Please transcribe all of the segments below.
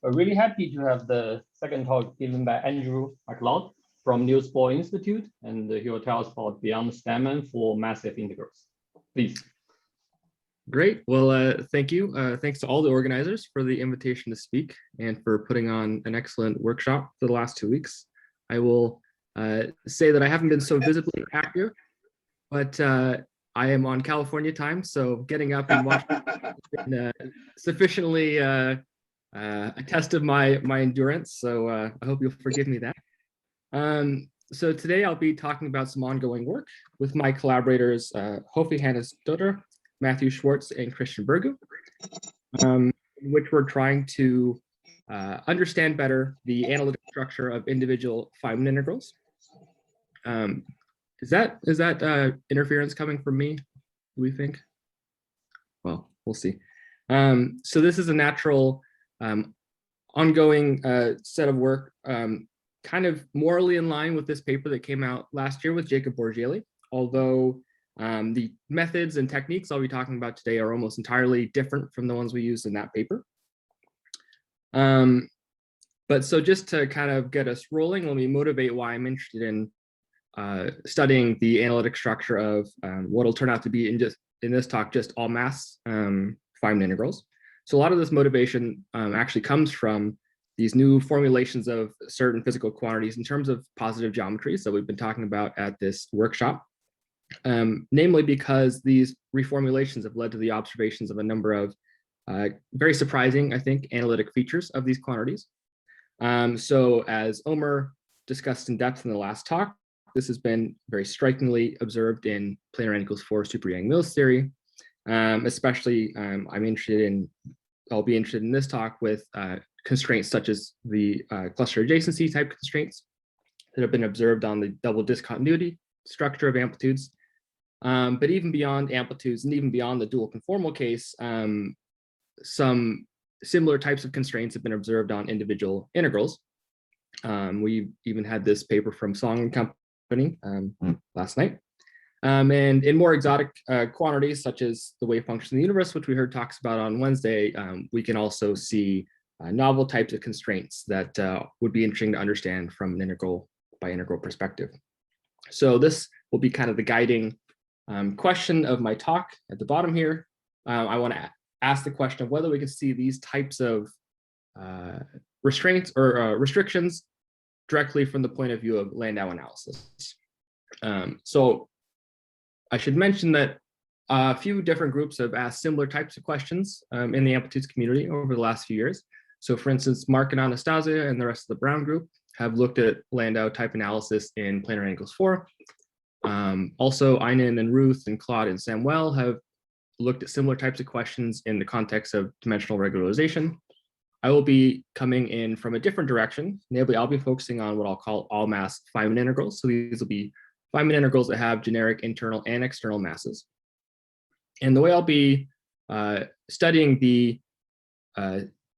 We're really happy to have the second talk given by Andrew McLeod from Niels Bohr Institute, and he will tell us about beyond Steinmann for massive integrals. Please. Great. Well, thank you. Thanks to all the organizers for the invitation to speak and for putting on an excellent workshop for the last 2 weeks. I will say that I haven't been so visibly active, but I am on California time, so getting up and watching has been sufficiently a test of my endurance. So I hope you'll forgive me that. So today I'll be talking about some ongoing work with my collaborators, Hofi Hannes Dotter, Matthew Schwartz, and Christian Bergu, in which we're trying to understand better the analytic structure of individual Feynman integrals. Is that interference coming from me, do we think? Well, we'll see. So this is a natural ongoing set of work, kind of morally in line with this paper that came out last year with Jacob Borgielli, although the methods and techniques I'll be talking about today are almost entirely different from the ones we used in that paper. But so just to kind of get us rolling, let me motivate why I'm interested in studying the analytic structure of what will turn out to be in this talk just all mass Feynman integrals. So a lot of this motivation actually comes from these new formulations of certain physical quantities in terms of positive geometries that we've been talking about at this workshop. Namely because these reformulations have led to the observations of a number of very surprising, I think, analytic features of these quantities. So as Omer discussed in depth in the last talk, this has been very strikingly observed in planar n equals 4 super Yang-Mills theory. Especially, I'll be interested in this talk with constraints such as the cluster adjacency type constraints that have been observed on the double discontinuity structure of amplitudes. But even beyond amplitudes and even beyond the dual conformal case, some similar types of constraints have been observed on individual integrals. We even had this paper from Song and Company last night. And in more exotic quantities, such as the wave function of the universe, which we heard talks about on Wednesday, we can also see novel types of constraints that would be interesting to understand from an integral by integral perspective. So this will be kind of the guiding question of my talk at the bottom here. I want to ask the question of whether we can see these types of restraints or restrictions directly from the point of view of Landau analysis. So I should mention that a few different groups have asked similar types of questions in the amplitudes community over the last few years. So for instance, Mark and Anastasia and the rest of the Brown group have looked at Landau type analysis in planar n equals 4. Also, Einan and Ruth and Claude and Samuel have looked at similar types of questions in the context of dimensional regularization. I will be coming in from a different direction. Namely, I'll be focusing on what I'll call all mass Feynman integrals. So these will be Feynman integrals that have generic internal and external masses. And the way I'll be studying the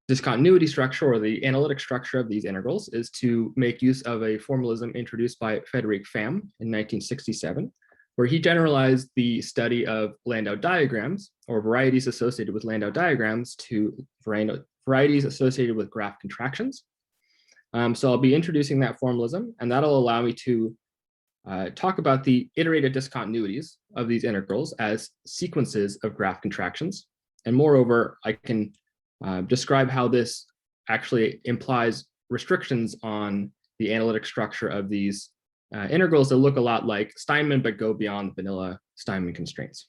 discontinuity structure or the analytic structure of these integrals is to make use of a formalism introduced by Frédéric Pham in 1967, where he generalized the study of Landau diagrams or varieties associated with Landau diagrams to varieties associated with graph contractions. So I'll be introducing that formalism, and that'll allow me to talk about the iterated discontinuities of these integrals as sequences of graph contractions. And moreover, I can describe how this actually implies restrictions on the analytic structure of these integrals that look a lot like Steinmann, but go beyond vanilla Steinmann constraints.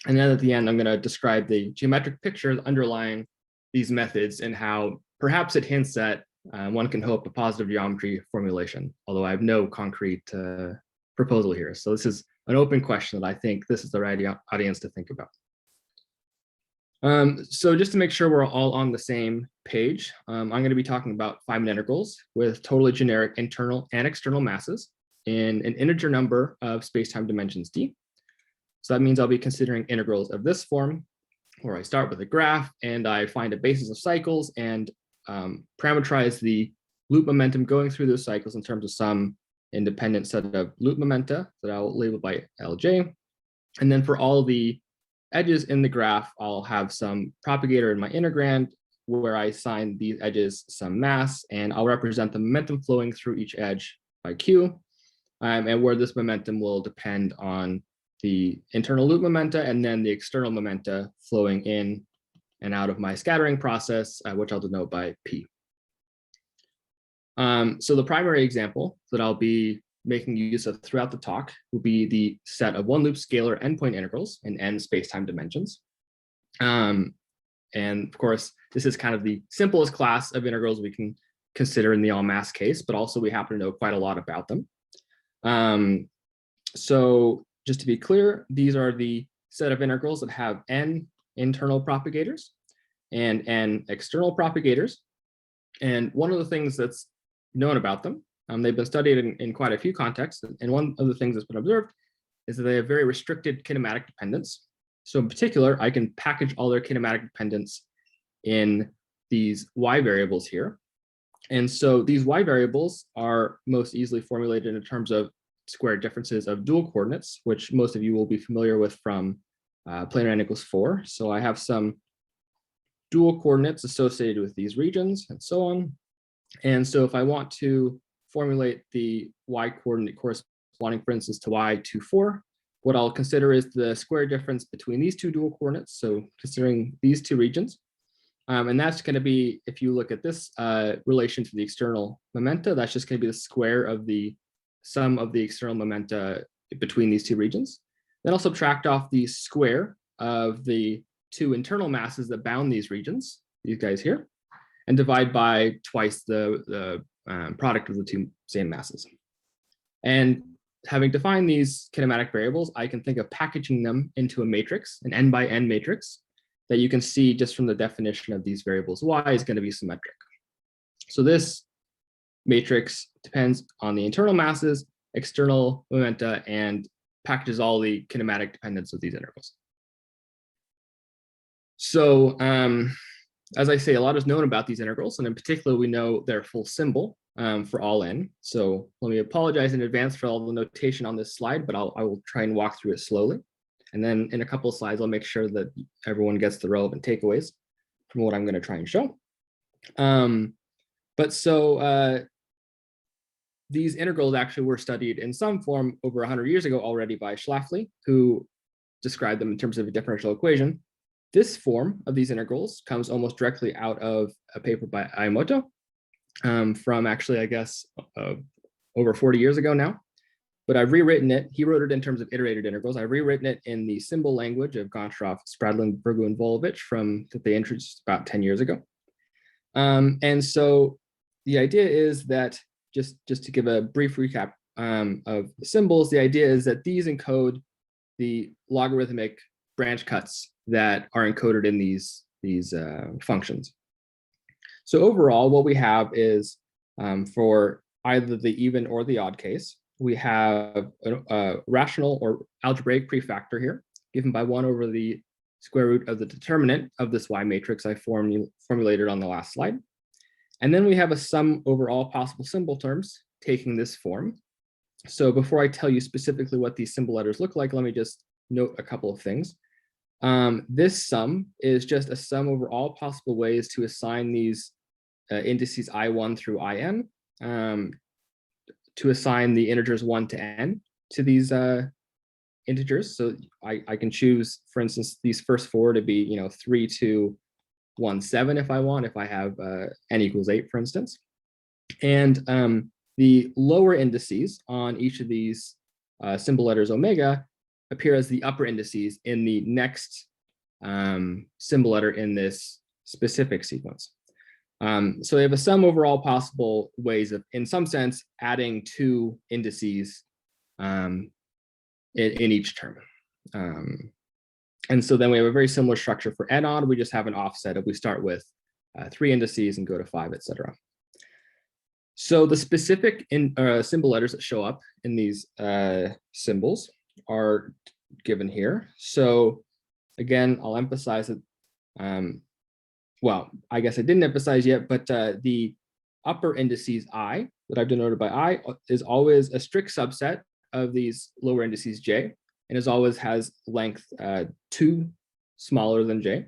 And then at the end, I'm going to describe the geometric picture underlying these methods and how perhaps it hints at one can hope a positive geometry formulation, although I have no concrete proposal here. So this is an open question that I think this is the right audience to think about. So just to make sure we're all on the same page, I'm going to be talking about Feynman integrals with totally generic internal and external masses in an integer number of spacetime dimensions d. So that means I'll be considering integrals of this form, where I start with a graph and I find a basis of cycles and parameterize the loop momentum going through those cycles in terms of some independent set of loop momenta that I'll label by Lj. And then for all the edges in the graph, I'll have some propagator in my integrand where I assign these edges some mass, and I'll represent the momentum flowing through each edge by Q, and where this momentum will depend on the internal loop momenta and then the external momenta flowing in and out of my scattering process, which I'll denote by P. So the primary example that I'll be making use of throughout the talk will be the set of one loop scalar endpoint integrals in n spacetime dimensions. And of course, this is kind of the simplest class of integrals we can consider in the all mass case, but also we happen to know quite a lot about them. So just to be clear, these are the set of integrals that have n internal propagators and n external propagators. And one of the things that's known about them, they've been studied in quite a few contexts, and one of the things that's been observed is that they have very restricted kinematic dependence. So in particular, I can package all their kinematic dependence in these y variables here. And so these y variables are most easily formulated in terms of square differences of dual coordinates, which most of you will be familiar with from planar n equals 4. So I have some dual coordinates associated with these regions and so on. And so if I want to formulate the y coordinate corresponding, for instance, to y24, what I'll consider is the square difference between these two dual coordinates. So considering these two regions, and that's going to be, if you look at this relation to the external momenta, that's just going to be the square of the sum of the external momenta between these two regions. Then I'll subtract off the square of the two internal masses that bound these regions, these guys here, and divide by twice the product of the two same masses. And having defined these kinematic variables, I can think of packaging them into a matrix, an n by n matrix, that you can see just from the definition of these variables. Y is going to be symmetric. So this matrix depends on the internal masses, external momenta, and packages all the kinematic dependence of these integrals. So as I say, a lot is known about these integrals, and in particular, we know their full symbol for all n. So let me apologize in advance for all the notation on this slide, but I will try and walk through it slowly. And then in a couple of slides, I'll make sure that everyone gets the relevant takeaways from what I'm going to try and show. These integrals actually were studied in some form over 100 years ago already by Schlafly, who described them in terms of a differential equation. This form of these integrals comes almost directly out of a paper by Ayamoto from actually, I guess, over 40 years ago now. But I've rewritten it. He wrote it in terms of iterated integrals. I've rewritten it in the symbol language of Goncharov, Spradlin, Burgu, and Volovich that they introduced about 10 years ago. And so the idea is that, just to give a brief recap of the symbols, the idea is that these encode the logarithmic branch cuts that are encoded in these functions. So overall, what we have is for either the even or the odd case, we have a rational or algebraic prefactor here, given by 1 over the square root of the determinant of this Y matrix I formulated on the last slide. And then we have a sum over all possible symbol terms taking this form. So before I tell you specifically what these symbol letters look like, let me just note a couple of things. This sum is just a sum over all possible ways to assign these indices I1 through In, to assign the integers 1 to n to these integers. So I can choose, for instance, these first 4 to be 3 to 1, 7 if I want, if I have n equals 8, for instance. And the lower indices on each of these symbol letters omega appear as the upper indices in the next symbol letter in this specific sequence. So they have a sum over all possible ways of, in some sense, adding 2 indices in each term. And so then we have a very similar structure for n odd. We just have an offset if we start with 3 indices and go to 5, etc. So the specific symbol letters that show up in these symbols are given here. So again, I'll emphasize that, well, I guess I didn't emphasize yet, but the upper indices I that I've denoted by I is always a strict subset of these lower indices j, and as always has length 2 smaller than j.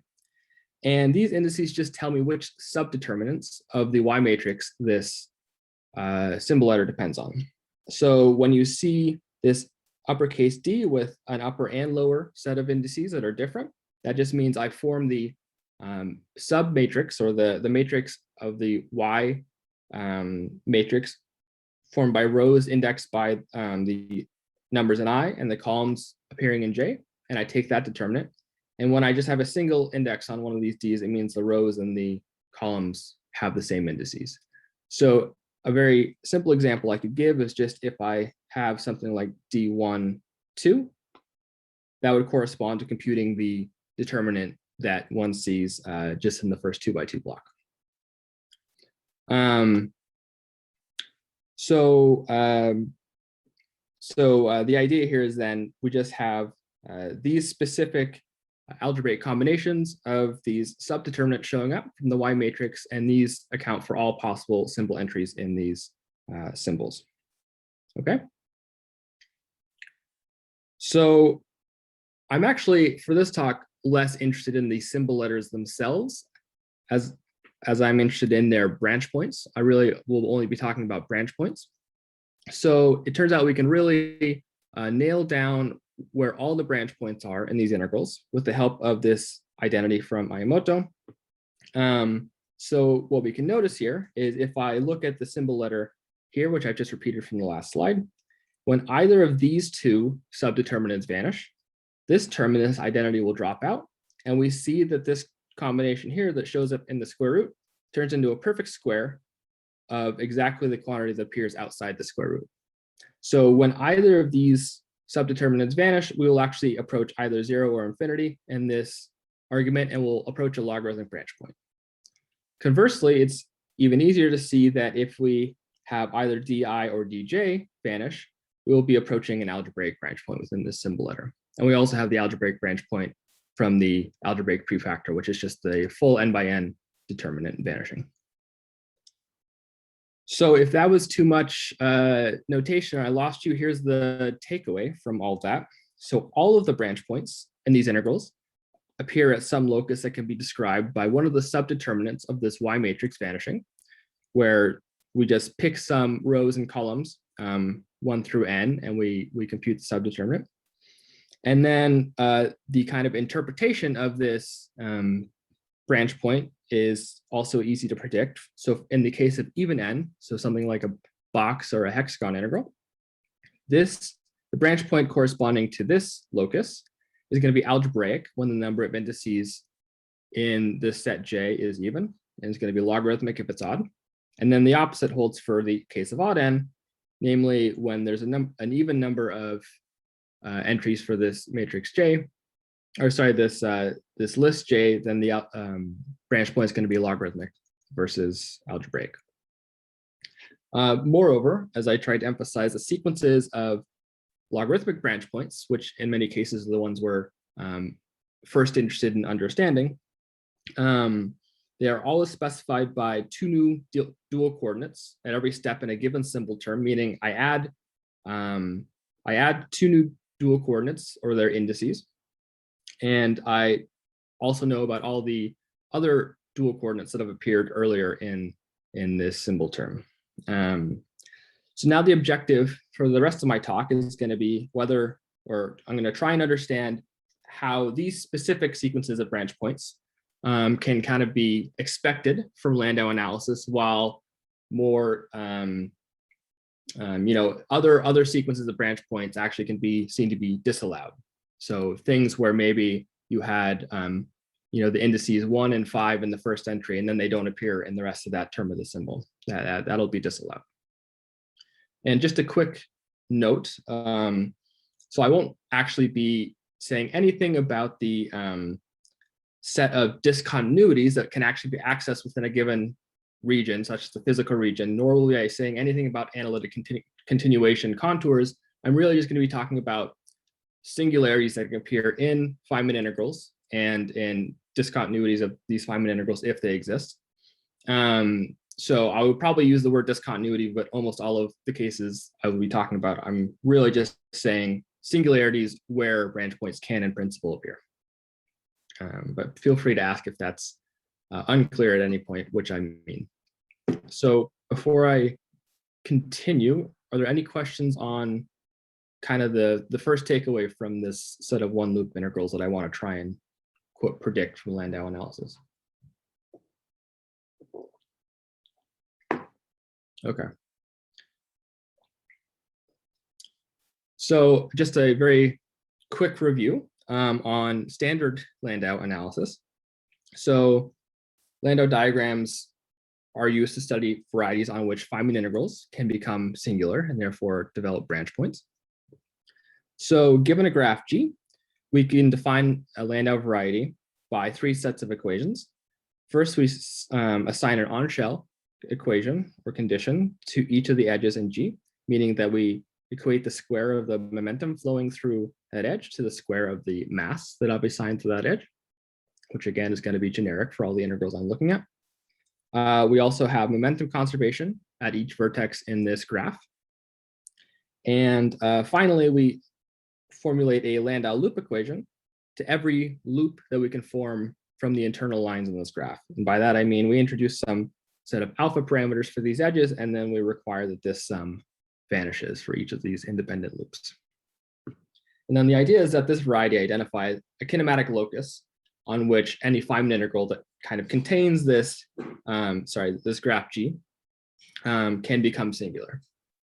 And these indices just tell me which subdeterminants of the Y matrix this symbol letter depends on. So when you see this uppercase D with an upper and lower set of indices that are different, that just means I form the submatrix, or the matrix of the Y matrix, formed by rows indexed by the numbers in I and the columns appearing in J, and I take that determinant. And when I just have a single index on one of these Ds, it means the rows and the columns have the same indices. So a very simple example I could give is just if I have something like D1, 2, that would correspond to computing the determinant that one sees just in the first 2x2 block. So the idea here is then we just have these specific algebraic combinations of these subdeterminants showing up from the Y matrix, and these account for all possible symbol entries in these symbols. Okay. So I'm actually, for this talk, less interested in the symbol letters themselves as I'm interested in their branch points. I really will only be talking about branch points. So it turns out we can really nail down where all the branch points are in these integrals with the help of this identity from Ayamoto. So what we can notice here is if I look at the symbol letter here, which I just repeated from the last slide, when either of these two subdeterminants vanish, this term in this identity will drop out. And we see that this combination here that shows up in the square root turns into a perfect square of exactly the quantity that appears outside the square root. So when either of these subdeterminants vanish, we will actually approach either 0 or infinity in this argument, and we'll approach a logarithmic branch point. Conversely, it's even easier to see that if we have either di or dj vanish, we will be approaching an algebraic branch point within this symbol letter. And we also have the algebraic branch point from the algebraic prefactor, which is just the full n by n determinant vanishing. So if that was too much notation, I lost you, here's the takeaway from all of that. So all of the branch points in these integrals appear at some locus that can be described by one of the subdeterminants of this Y matrix vanishing, where we just pick some rows and columns, 1 through n, and we compute the subdeterminant. And then the kind of interpretation of this branch point is also easy to predict. So in the case of even n, so something like a box or a hexagon integral, the branch point corresponding to this locus is going to be algebraic when the number of indices in this set J is even, and it's going to be logarithmic if it's odd. And then the opposite holds for the case of odd n, namely when there's an even number of entries for this matrix J, or sorry, this list J, then the branch point is going to be logarithmic versus algebraic. Moreover, as I tried to emphasize, the sequences of logarithmic branch points, which in many cases are the ones we're first interested in understanding, they are always specified by 2 new dual coordinates at every step in a given symbol term, meaning I add 2 new dual coordinates or their indices. And I also know about all the other dual coordinates that have appeared earlier in this symbol term. So now the objective for the rest of my talk is going to be I'm going to try and understand how these specific sequences of branch points can kind of be expected from Landau analysis, while more other sequences of branch points actually can be seen to be disallowed. So things where maybe you had the indices 1 and 5 in the first entry, and then they don't appear in the rest of that term of the symbol, that'll be disallowed. And just a quick note, so I won't actually be saying anything about the set of discontinuities that can actually be accessed within a given region, such as the physical region, nor will I be saying anything about analytic continuation contours. I'm really just going to be talking about singularities that can appear in Feynman integrals and in discontinuities of these Feynman integrals if they exist. So I would probably use the word discontinuity, but almost all of the cases I will be talking about, I'm really just saying singularities where branch points can in principle appear. But feel free to ask if that's unclear at any point, which I mean. So before I continue, are there any questions on kind of the first takeaway from this set of one loop integrals that I want to try and quote predict from Landau analysis? Okay. So just a very quick review on standard Landau analysis. So Landau diagrams are used to study varieties on which Feynman integrals can become singular and therefore develop branch points. So given a graph G, we can define a Landau variety by three sets of equations. First, we assign an on-shell equation or condition to each of the edges in G, meaning that we equate the square of the momentum flowing through that edge to the square of the mass that I'll be assigned to that edge, which again is going to be generic for all the integrals I'm looking at. We also have momentum conservation at each vertex in this graph. And finally, we formulate a Landau loop equation to every loop that we can form from the internal lines in this graph. And by that, I mean we introduce some set of alpha parameters for these edges, and then we require that this sum vanishes for each of these independent loops. And then the idea is that this variety identifies a kinematic locus on which any Feynman integral that kind of contains this, this graph G can become singular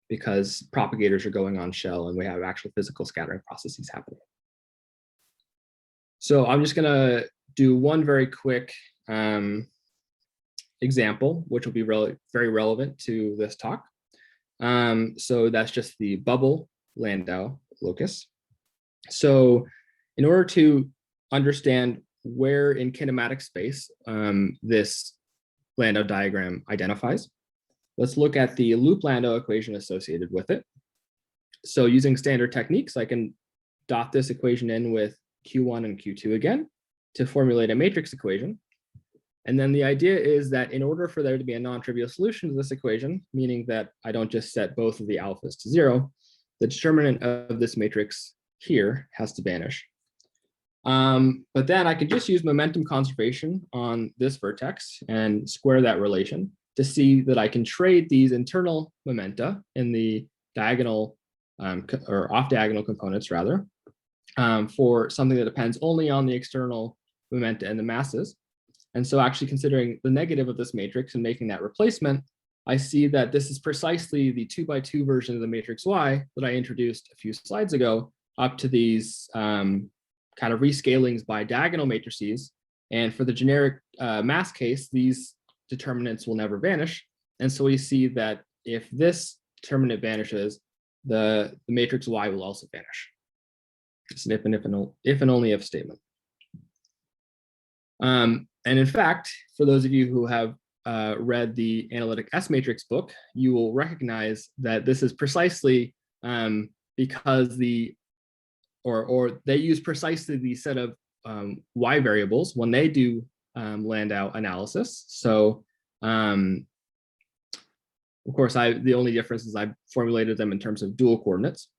because propagators are going on shell and we have actual physical scattering processes happening. So I'm just gonna do one very quick example, which will be very relevant to this talk. So that's just the bubble Landau locus. So in order to understand where in kinematic space this Landau diagram identifies, let's look at the loop Landau equation associated with it. So using standard techniques, I can dot this equation in with Q1 and Q2 again to formulate a matrix equation. And then the idea is that in order for there to be a non-trivial solution to this equation, meaning that I don't just set both of the alphas to 0, the determinant of this matrix here has to vanish. But then I could just use momentum conservation on this vertex and square that relation to see that I can trade these internal momenta in the diagonal or off diagonal components rather for something that depends only on the external momenta and the masses. And so actually considering the negative of this matrix and making that replacement, I see that this is precisely the 2x2 version of the matrix Y that I introduced a few slides ago up to these kind of rescalings by diagonal matrices. And for the generic mass case, these determinants will never vanish. And so we see that if this determinant vanishes, the matrix Y will also vanish. It's an if and only if statement. And in fact, for those of you who have read the analytic S matrix book, you will recognize that this is precisely because they use precisely the set of Y variables when they do Landau analysis. So of course, the only difference is I've formulated them in terms of dual coordinates.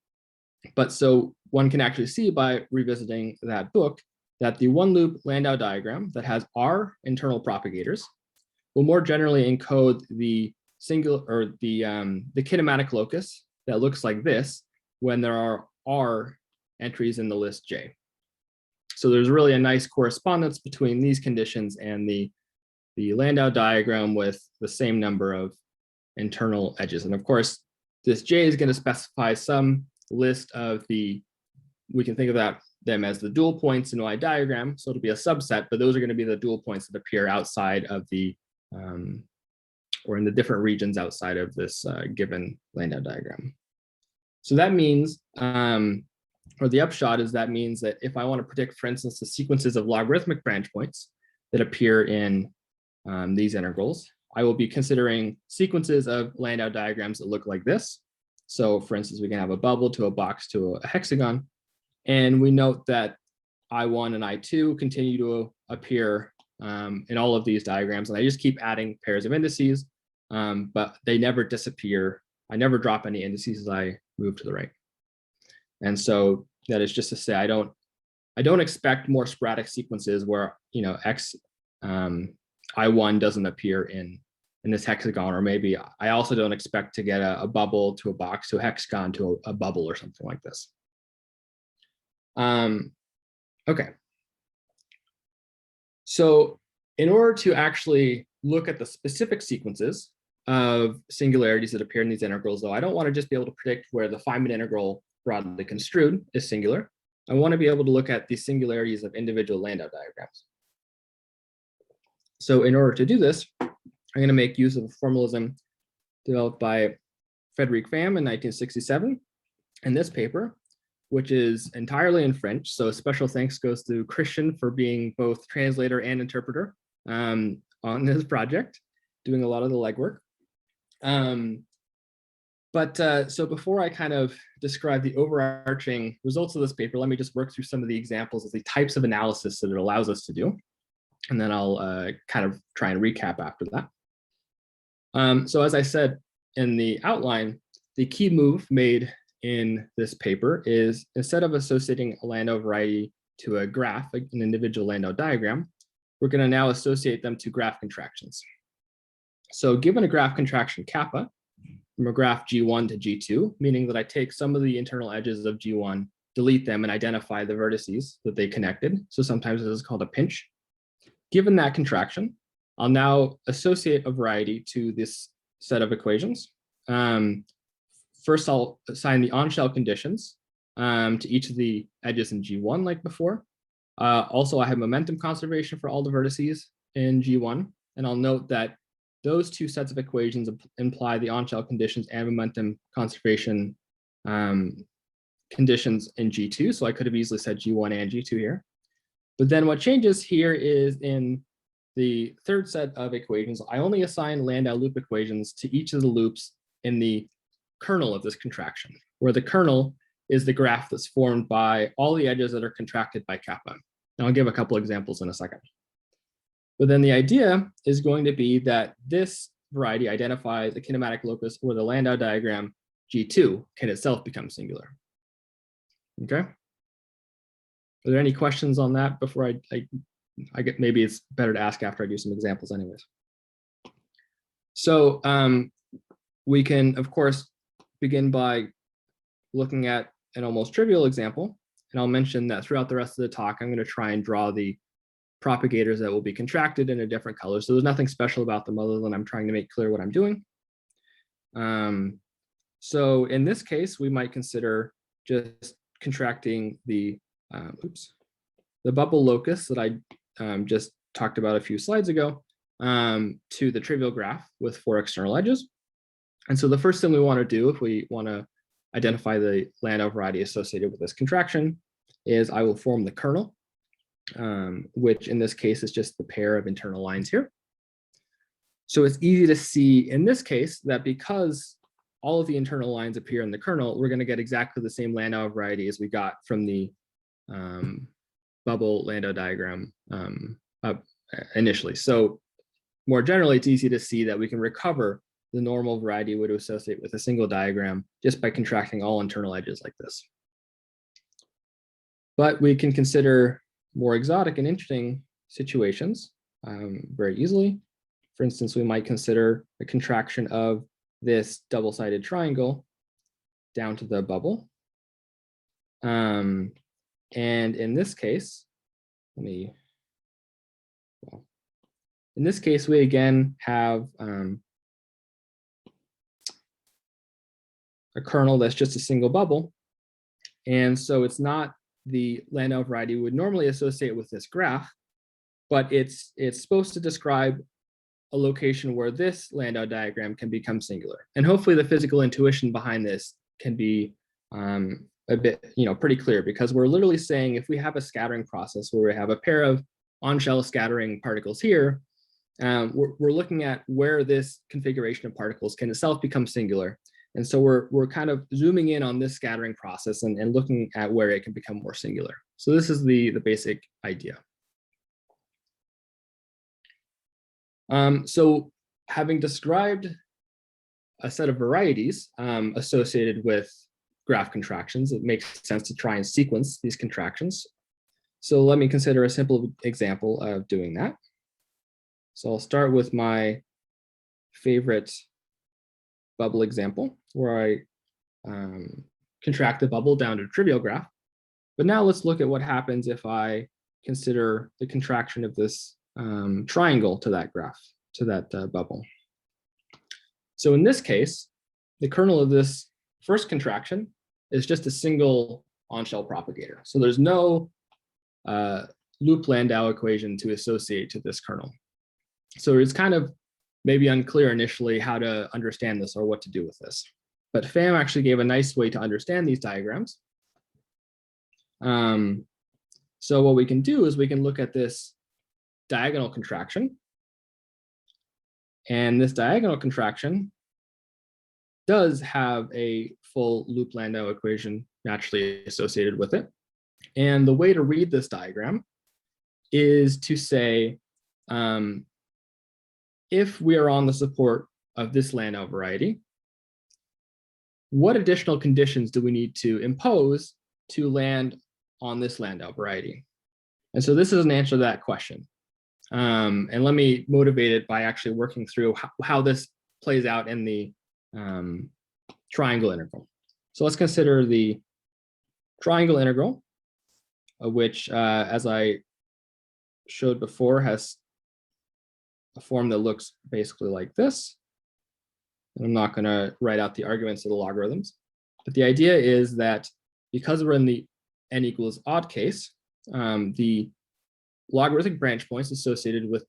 But so one can actually see by revisiting that book that the one loop Landau diagram that has R internal propagators will more generally encode the single or the kinematic locus that looks like this when there are R entries in the list J. So there's really a nice correspondence between these conditions and the Landau diagram with the same number of internal edges. And of course, this J is going to specify some list of we can think of them as the dual points in Y diagram. So it'll be a subset, but those are going to be the dual points that appear outside of the, or in the different regions outside of this given Landau diagram. So that means, or the upshot is that means that if I want to predict, for instance, the sequences of logarithmic branch points that appear in these integrals, I will be considering sequences of Landau diagrams that look like this. So for instance, we can have a bubble to a box to a hexagon. And we note that I1 and I2 continue to appear in all of these diagrams. And I just keep adding pairs of indices, but they never disappear. I never drop any indices as I move to the right. And so that is just to say, I I don't expect more sporadic sequences where, X I1 doesn't appear in this hexagon, or maybe I also don't expect to get a bubble to a box to a hexagon to a bubble or something like this. Okay. So in order to actually look at the specific sequences of singularities that appear in these integrals, though, I don't want to just be able to predict where the Feynman integral broadly construed is singular. I want to be able to look at the singularities of individual Landau diagrams. So in order to do this, I'm going to make use of a formalism developed by Frédéric Pham in 1967 in this paper, which is entirely in French. So special thanks goes to Christian for being both translator and interpreter on this project, doing a lot of the legwork. So before I kind of describe the overarching results of this paper, let me just work through some of the examples of the types of analysis that it allows us to do. And then I'll kind of try and recap after that. So as I said in the outline, the key move made in this paper is, instead of associating a Landau variety to a graph, like an individual Landau diagram, we're going to now associate them to graph contractions. So given a graph contraction kappa, from a graph G1 to G2, meaning that I take some of the internal edges of G1, delete them, and identify the vertices that they connected. So sometimes this is called a pinch. Given that contraction, I'll now associate a variety to this set of equations. First, I'll assign the on-shell conditions to each of the edges in G1 like before. Also, I have momentum conservation for all the vertices in G1. And I'll note that those two sets of equations imply the on-shell conditions and momentum conservation conditions in G2. So I could have easily said G1 and G2 here. But then what changes here is in the third set of equations, I only assign Landau loop equations to each of the loops in the kernel of this contraction, where the kernel is the graph that's formed by all the edges that are contracted by kappa. And I'll give a couple examples in a second. But then the idea is going to be that this variety identifies a kinematic locus where the Landau diagram G2 can itself become singular. Okay. Are there any questions on that before I get, maybe it's better to ask after I do some examples anyways. So we can, of course, begin by looking at an almost trivial example. And I'll mention that throughout the rest of the talk, I'm going to try and draw the propagators that will be contracted in a different color. So there's nothing special about them other than I'm trying to make clear what I'm doing. So in this case, we might consider just contracting the bubble locus that I just talked about a few slides ago to the trivial graph with 4 external edges. And so the first thing we want to do if we want to identify the Landau variety associated with this contraction is I will form the kernel, which in this case is just the pair of internal lines here. So it's easy to see in this case that because all of the internal lines appear in the kernel, we're going to get exactly the same Landau variety as we got from the bubble Landau diagram initially. So more generally, it's easy to see that we can recover the normal variety would associate with a single diagram just by contracting all internal edges like this. But we can consider more exotic and interesting situations very easily. For instance, we might consider a contraction of this double-sided triangle down to the bubble. And in this case, in this case, we again have a kernel that's just a single bubble. And so it's not the Landau variety we would normally associate with this graph, but it's supposed to describe a location where this Landau diagram can become singular. And hopefully the physical intuition behind this can be a bit, pretty clear, because we're literally saying if we have a scattering process where we have a pair of on-shell scattering particles here, we're looking at where this configuration of particles can itself become singular. And so we're kind of zooming in on this scattering process and looking at where it can become more singular. So this is the basic idea. So having described a set of varieties associated with graph contractions, it makes sense to try and sequence these contractions. So let me consider a simple example of doing that. So I'll start with my favorite bubble example where I contract the bubble down to a trivial graph. But now let's look at what happens if I consider the contraction of this triangle to that graph, to that bubble. So in this case, the kernel of this first contraction is just a single on-shell propagator. So there's no loop Landau equation to associate to this kernel. So it's kind of maybe unclear initially how to understand this or what to do with this. But Pham actually gave a nice way to understand these diagrams. So what we can do is we can look at this diagonal contraction. And this diagonal contraction does have a full loop Landau equation naturally associated with it. And the way to read this diagram is to say, if we are on the support of this Landau variety, what additional conditions do we need to impose to land on this Landau variety? And so this is an answer to that question. And let me motivate it by actually working through how this plays out in the triangle integral. So let's consider the triangle integral, which, as I showed before, has a form that looks basically like this. And I'm not going to write out the arguments of the logarithms, but the idea is that because we're in the n equals odd case, the logarithmic branch points associated with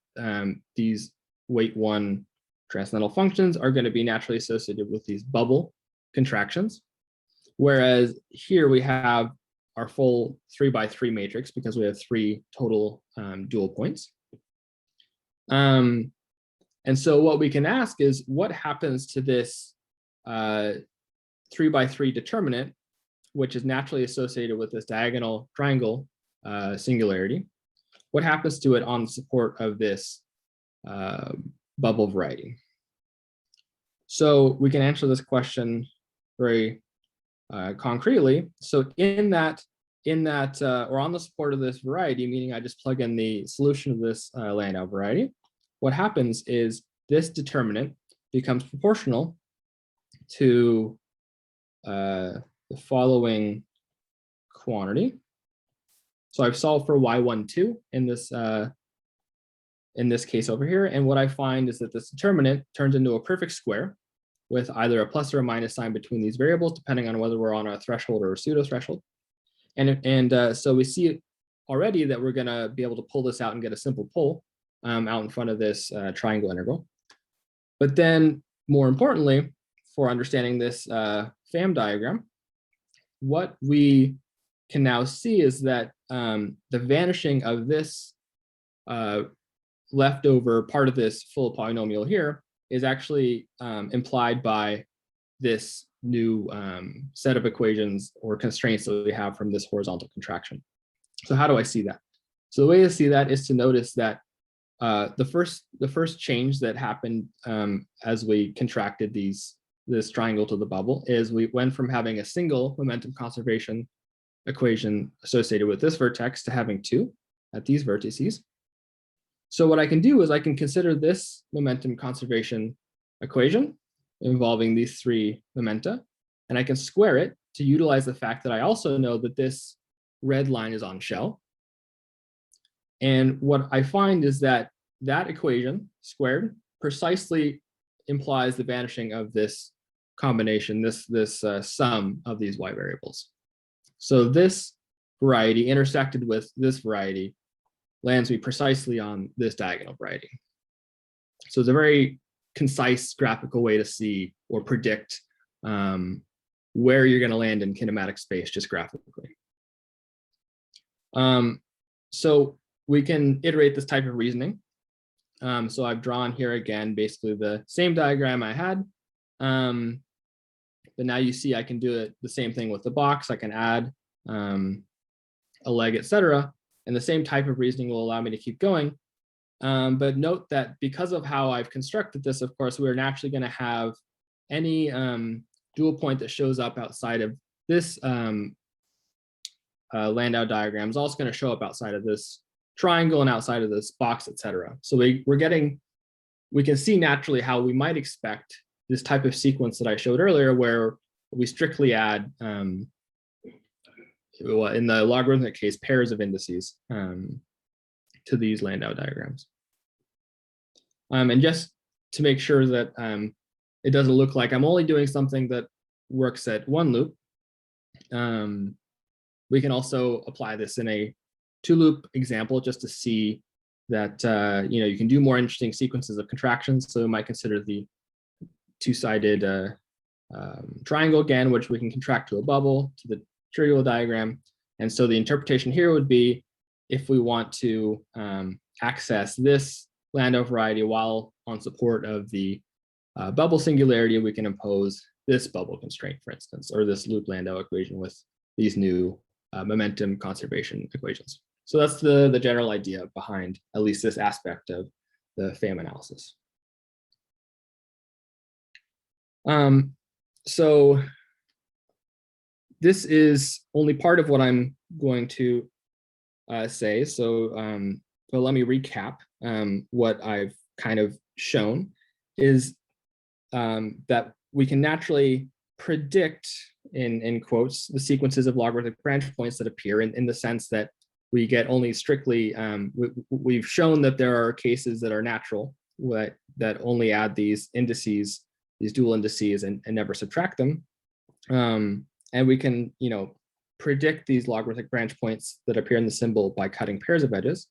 these weight one transcendental functions are going to be naturally associated with these bubble contractions. Whereas here we have our full 3x3 matrix because we have 3 total dual points. And so what we can ask is what happens to this 3x3 determinant, which is naturally associated with this diagonal triangle singularity. What happens to it on the support of this bubble variety? So we can answer this question very concretely. So in that, or on the support of this variety, meaning I just plug in the solution of this Landau variety, what happens is this determinant becomes proportional to the following quantity. So I've solved for y12 in this case over here, and what I find is that this determinant turns into a perfect square with either a plus or a minus sign between these variables, depending on whether we're on a threshold or a pseudo threshold. And so we see already that we're going to be able to pull this out and get a simple pull out in front of this triangle integral. But then, more importantly, for understanding this Pham diagram, what we can now see is that the vanishing of this leftover part of this full polynomial here is actually implied by this new set of equations or constraints that we have from this horizontal contraction. So how do I see that? So the way to see that is to notice that the first change that happened as we contracted this triangle to the bubble is we went from having a single momentum conservation equation associated with this vertex to having 2 at these vertices. So what I can do is I can consider this momentum conservation equation involving these 3 momenta, and I can square it to utilize the fact that I also know that this red line is on shell. And what I find is that that equation squared precisely implies the vanishing of this combination, this sum of these y variables. So this variety intersected with this variety lands me precisely on this diagonal variety. So it's a very concise graphical way to see or predict where you're going to land in kinematic space just graphically. So we can iterate this type of reasoning. So I've drawn here again basically the same diagram I had. But now you see I can do it the same thing with the box. I can add a leg, etc. And the same type of reasoning will allow me to keep going. But note that because of how I've constructed this, of course, we're naturally going to have any dual point that shows up outside of this Landau diagram is also going to show up outside of this triangle and outside of this box, etc. So we can see naturally how we might expect this type of sequence that I showed earlier, where we strictly add, in the logarithmic case, pairs of indices to these Landau diagrams. And just to make sure that it doesn't look like I'm only doing something that works at one loop, we can also apply this in a two-loop example just to see that you can do more interesting sequences of contractions. So we might consider the two-sided triangle again, which we can contract to a bubble, to the trivial diagram. And so the interpretation here would be, if we want to access this Landau variety while on support of the bubble singularity, we can impose this bubble constraint, for instance, or this loop Landau equation with these new momentum conservation equations. So that's the general idea behind at least this aspect of the FAM analysis. So this is only part of what I'm going to say. So but let me recap. What I've kind of shown is that we can naturally predict, in quotes, the sequences of logarithmic branch points that appear in the sense that we get only strictly, we've shown that there are cases that are natural that only add these indices, these dual indices, and never subtract them. And we can, predict these logarithmic branch points that appear in the symbol by cutting pairs of edges.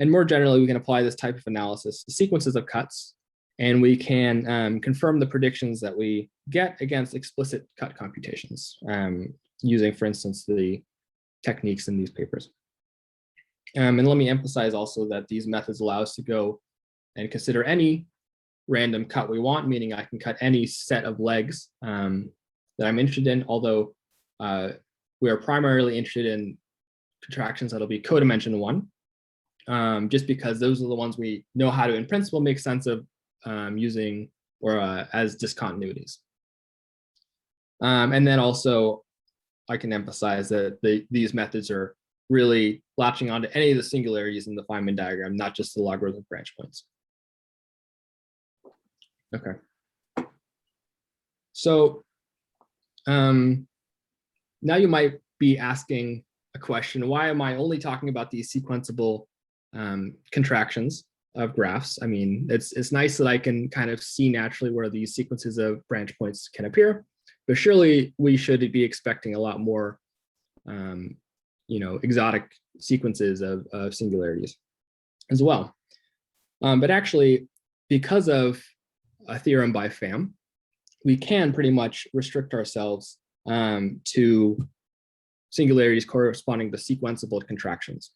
And more generally, we can apply this type of analysis to sequences of cuts, and we can confirm the predictions that we get against explicit cut computations, using, for instance, the techniques in these papers. And let me emphasize also that these methods allow us to go and consider any random cut we want, meaning I can cut any set of legs that I'm interested in, although we are primarily interested in contractions that'll be codimension one, just because those are the ones we know how to, in principle, make sense of using or as discontinuities. And then also, I can emphasize that these methods are really latching onto any of the singularities in the Feynman diagram, not just the logarithmic branch points. Okay. So now you might be asking a question: why am I only talking about these sequenceable contractions of graphs? I mean, it's nice that I can kind of see naturally where these sequences of branch points can appear, but surely we should be expecting a lot more exotic sequences of singularities as well. But actually, because of a theorem by FAM, we can pretty much restrict ourselves to singularities corresponding to sequenceable contractions.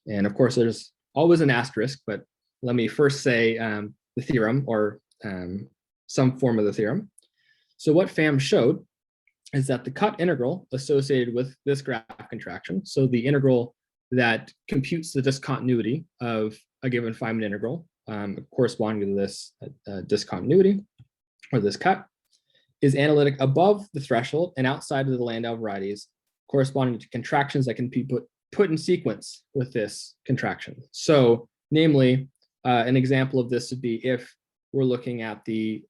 And of course, there's always an asterisk, but let me first say the theorem, or some form of the theorem. So what FAM showed is that the cut integral associated with this graph contraction, so the integral that computes the discontinuity of a given Feynman integral corresponding to this discontinuity, or this cut, is analytic above the threshold and outside of the Landau varieties corresponding to contractions that can be put in sequence with this contraction. So namely, an example of this would be if we're looking at the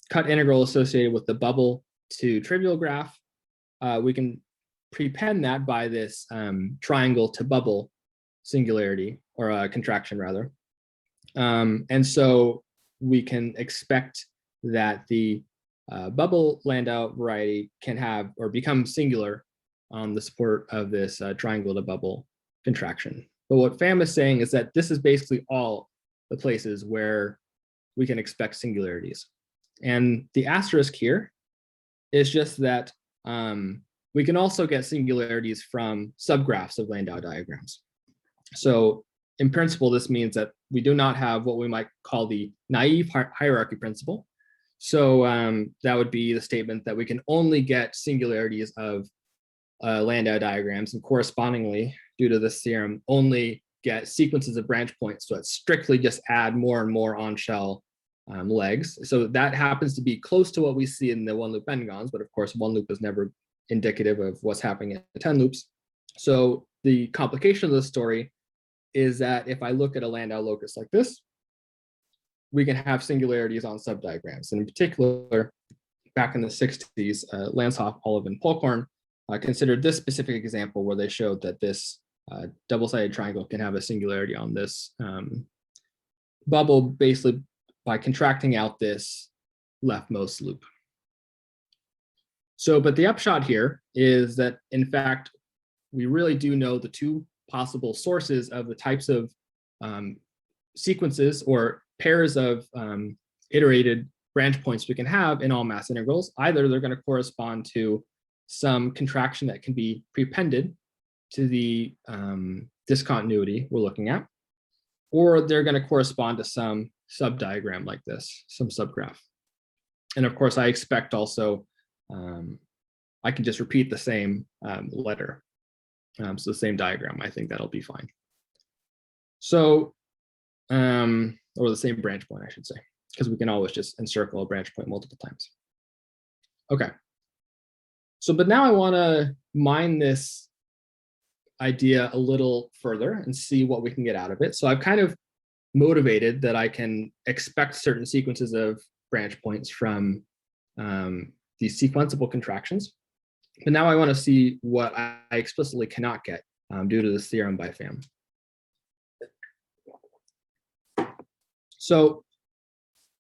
cut integral associated with the bubble to trivial graph, we can prepend that by this triangle to bubble singularity, or a contraction rather. And so we can expect that the bubble Landau variety can have or become singular on the support of this triangle to bubble contraction. But what FAM is saying is that this is basically all the places where we can expect singularities. And the asterisk here is just that we can also get singularities from subgraphs of Landau diagrams. So in principle, this means that we do not have what we might call the naive hierarchy principle. So that would be the statement that we can only get singularities of Landau diagrams, and correspondingly, due to this theorem, only get sequences of branch points. So it's strictly just add more and more on-shell legs. So that happens to be close to what we see in the one-loop n-gons, but of course, one loop is never indicative of what's happening at 10 loops. So the complication of the story is that if I look at a Landau locus like this, we can have singularities on subdiagrams. And in particular, back in the 60s, Lanshoff, Olive, and Polkhorn considered this specific example where they showed that this double-sided triangle can have a singularity on this bubble basically by contracting out this leftmost loop. So, but the upshot here is that, in fact, we really do know the two possible sources of the types of sequences or pairs of iterated branch points we can have in all mass integrals. Either they're going to correspond to some contraction that can be prepended to the discontinuity we're looking at, or they're going to correspond to some subdiagram like this, some subgraph. And of course, I expect also, I can just repeat the same letter. So the same diagram, I think that'll be fine. So, or the same branch point, I should say, because we can always just encircle a branch point multiple times. Okay. So, but now I want to mine this idea a little further and see what we can get out of it. So I've kind of motivated that I can expect certain sequences of branch points from these sequenceable contractions. But now I want to see what I explicitly cannot get due to this theorem by Pham. So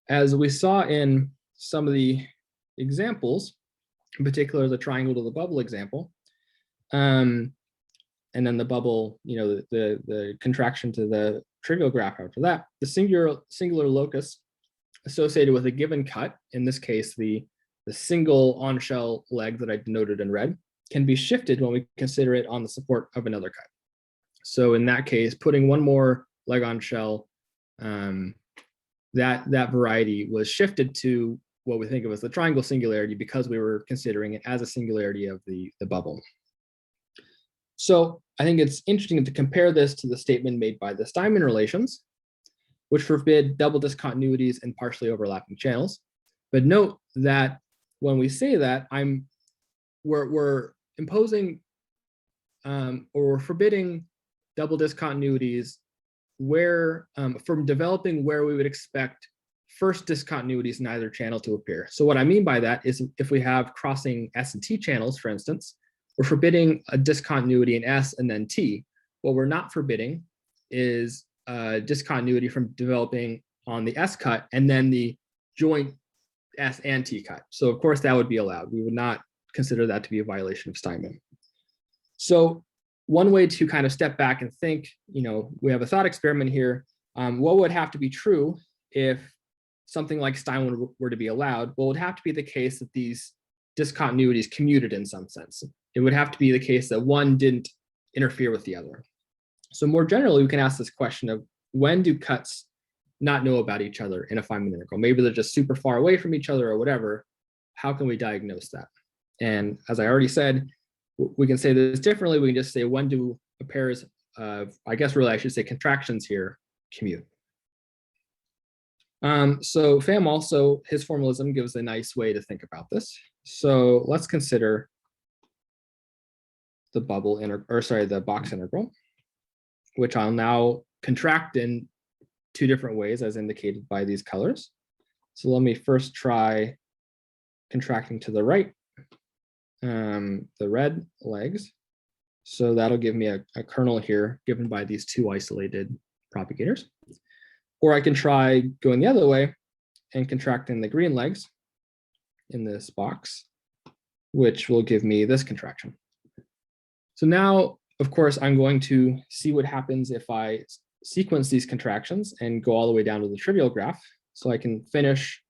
as we saw in some of the examples, in particular the triangle to the bubble example, and then the bubble, the contraction to the trivial graph after that, the singular locus associated with a given cut, in this case, the single on-shell leg that I denoted in red, can be shifted when we consider it on the support of another cut. So in that case, putting one more leg on shell, that variety was shifted to what we think of as the triangle singularity because we were considering it as a singularity of the bubble. So I think it's interesting to compare this to the statement made by the Steinmann relations, which forbid double discontinuities and partially overlapping channels. But note that when we say that, we're imposing or we're forbidding double discontinuities where from developing where we would expect first discontinuities in either channel to appear. So what I mean by that is if we have crossing S and T channels, for instance, we're forbidding a discontinuity in S and then T. What we're not forbidding is discontinuity from developing on the S cut and then the joint S and T cut. So of course that would be allowed. We would not consider that to be a violation of Steinmann. So one way to kind of step back and think, we have a thought experiment here. What would have to be true if something like Steinmann were to be allowed? Well, it would have to be the case that these discontinuities commuted in some sense. It would have to be the case that one didn't interfere with the other. So more generally, we can ask this question of when do cuts not know about each other in a Feynman integral? Maybe they're just super far away from each other or whatever. How can we diagnose that? And as I already said, we can say this differently. We can just say when do pairs of, I guess really I should say contractions here, commute. So Pham also, his formalism gives a nice way to think about this. So let's consider the the box integral, which I'll now contract in two different ways as indicated by these colors. So let me first try contracting to the right, the red legs. So that'll give me a kernel here given by these two isolated propagators. Or I can try going the other way and contracting the green legs in this box, which will give me this contraction. So now, of course, I'm going to see what happens if I sequence these contractions and go all the way down to the trivial graph. So I can finish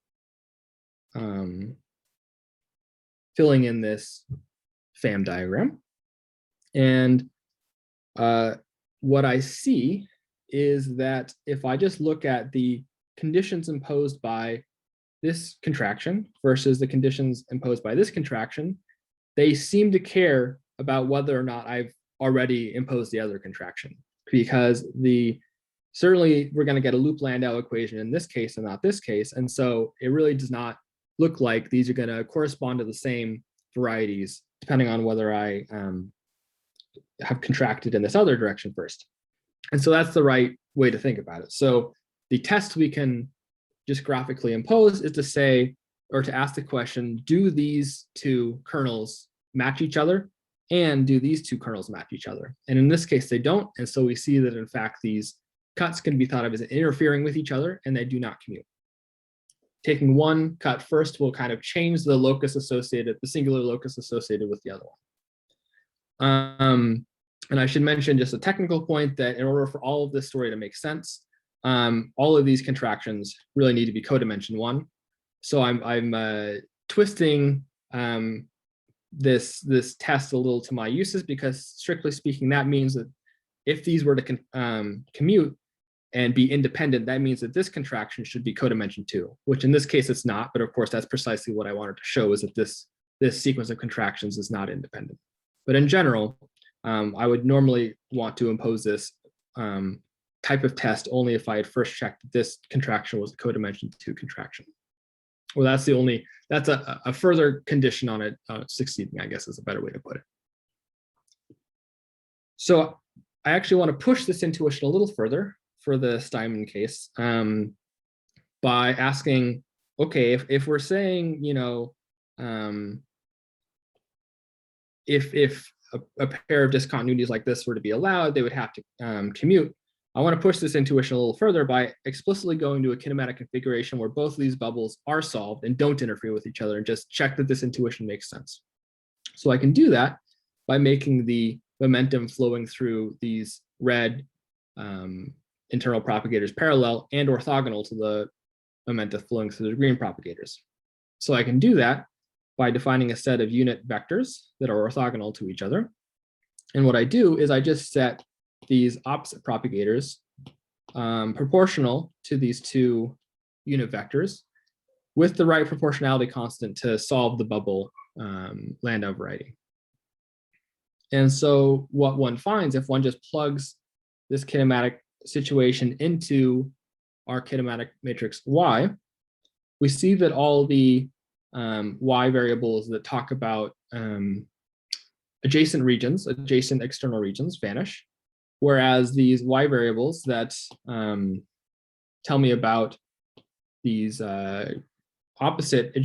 filling in this Pham diagram. And what I see is that if I just look at the conditions imposed by this contraction versus the conditions imposed by this contraction, they seem to care about whether or not I've already imposed the other contraction, because certainly we're going to get a loop Landau equation in this case and not this case. And so it really does not look like these are going to correspond to the same varieties, depending on whether I have contracted in this other direction first. And so that's the right way to think about it. So the test we can just graphically impose is to say, or to ask the question, do these two kernels match each other? And do these two kernels match each other? And in this case, they don't. And so we see that in fact, these cuts can be thought of as interfering with each other and they do not commute. Taking one cut first will kind of change the locus associated, the singular locus associated with the other one. And I should mention just a technical point that in order for all of this story to make sense, all of these contractions really need to be codimension one. So I'm twisting this test a little to my uses, because strictly speaking, that means that if these were to commute and be independent, that means that this contraction should be codimension 2, which in this case it's not, but of course that's precisely what I wanted to show, is that this sequence of contractions is not independent. But in general, I would normally want to impose this type of test only if I had first checked that this contraction was a codimension 2 contraction. Well, that's a further condition on it succeeding, I guess is a better way to put it. So I actually want to push this intuition a little further for the Steinmann case by asking, okay, if we're saying, you know, if a pair of discontinuities like this were to be allowed, they would have to commute. I want to push this intuition a little further by explicitly going to a kinematic configuration where both of these bubbles are solved and don't interfere with each other, and just check that this intuition makes sense. So I can do that by making the momentum flowing through these red internal propagators parallel and orthogonal to the momentum flowing through the green propagators. So I can do that by defining a set of unit vectors that are orthogonal to each other. And what I do is I just set these opposite propagators proportional to these two unit vectors with the right proportionality constant to solve the bubble Landau variety. And so what one finds if one just plugs this kinematic situation into our kinematic matrix Y, we see that all the Y variables that talk about adjacent regions, adjacent external regions vanish, whereas these Y variables that tell me about these opposite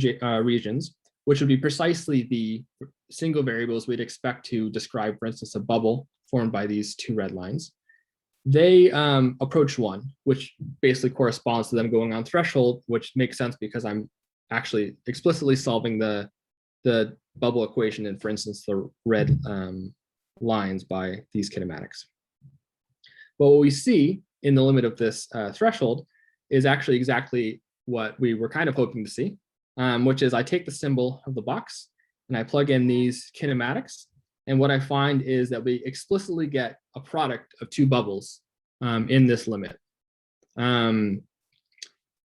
regions, which would be precisely the single variables we'd expect to describe, for instance, a bubble formed by these two red lines, they approach 1, which basically corresponds to them going on threshold, which makes sense because I'm actually explicitly solving the bubble equation in, for instance, the red lines by these kinematics. But what we see in the limit of this threshold is actually exactly what we were kind of hoping to see, which is I take the symbol of the box and I plug in these kinematics. And what I find is that we explicitly get a product of two bubbles in this limit.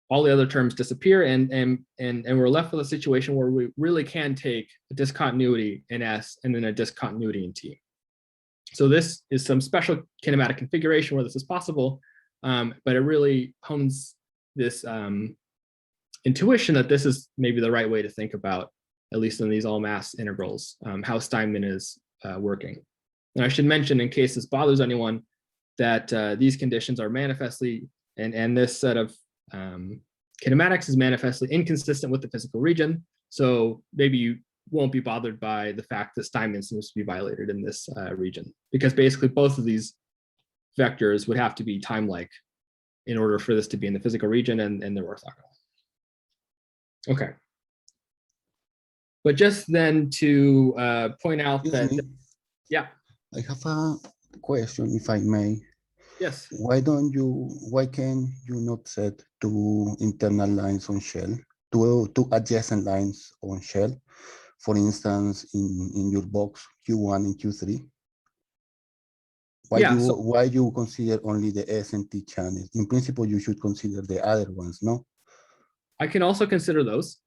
All the other terms disappear, and we're left with a situation where we really can take a discontinuity in S and then a discontinuity in T. So this is some special kinematic configuration where this is possible, but it really hones this intuition that this is maybe the right way to think about, at least in these all mass integrals, how Steinmann is working. And I should mention, in case this bothers anyone, that these conditions are manifestly, and this set of kinematics is manifestly inconsistent with the physical region. So maybe you won't be bothered by the fact that Steinmann seems to be violated in this region, because basically both of these vectors would have to be time-like in order for this to be in the physical region, and they're orthogonal. Okay. But just then to point out that, yeah. I have a question, if I may. Yes. Why can you not set two internal lines on shell, two adjacent lines on shell? For instance, in your box Q1 and Q3? Why you consider only the S and T channels? In principle, you should consider the other ones, no? I can also consider those.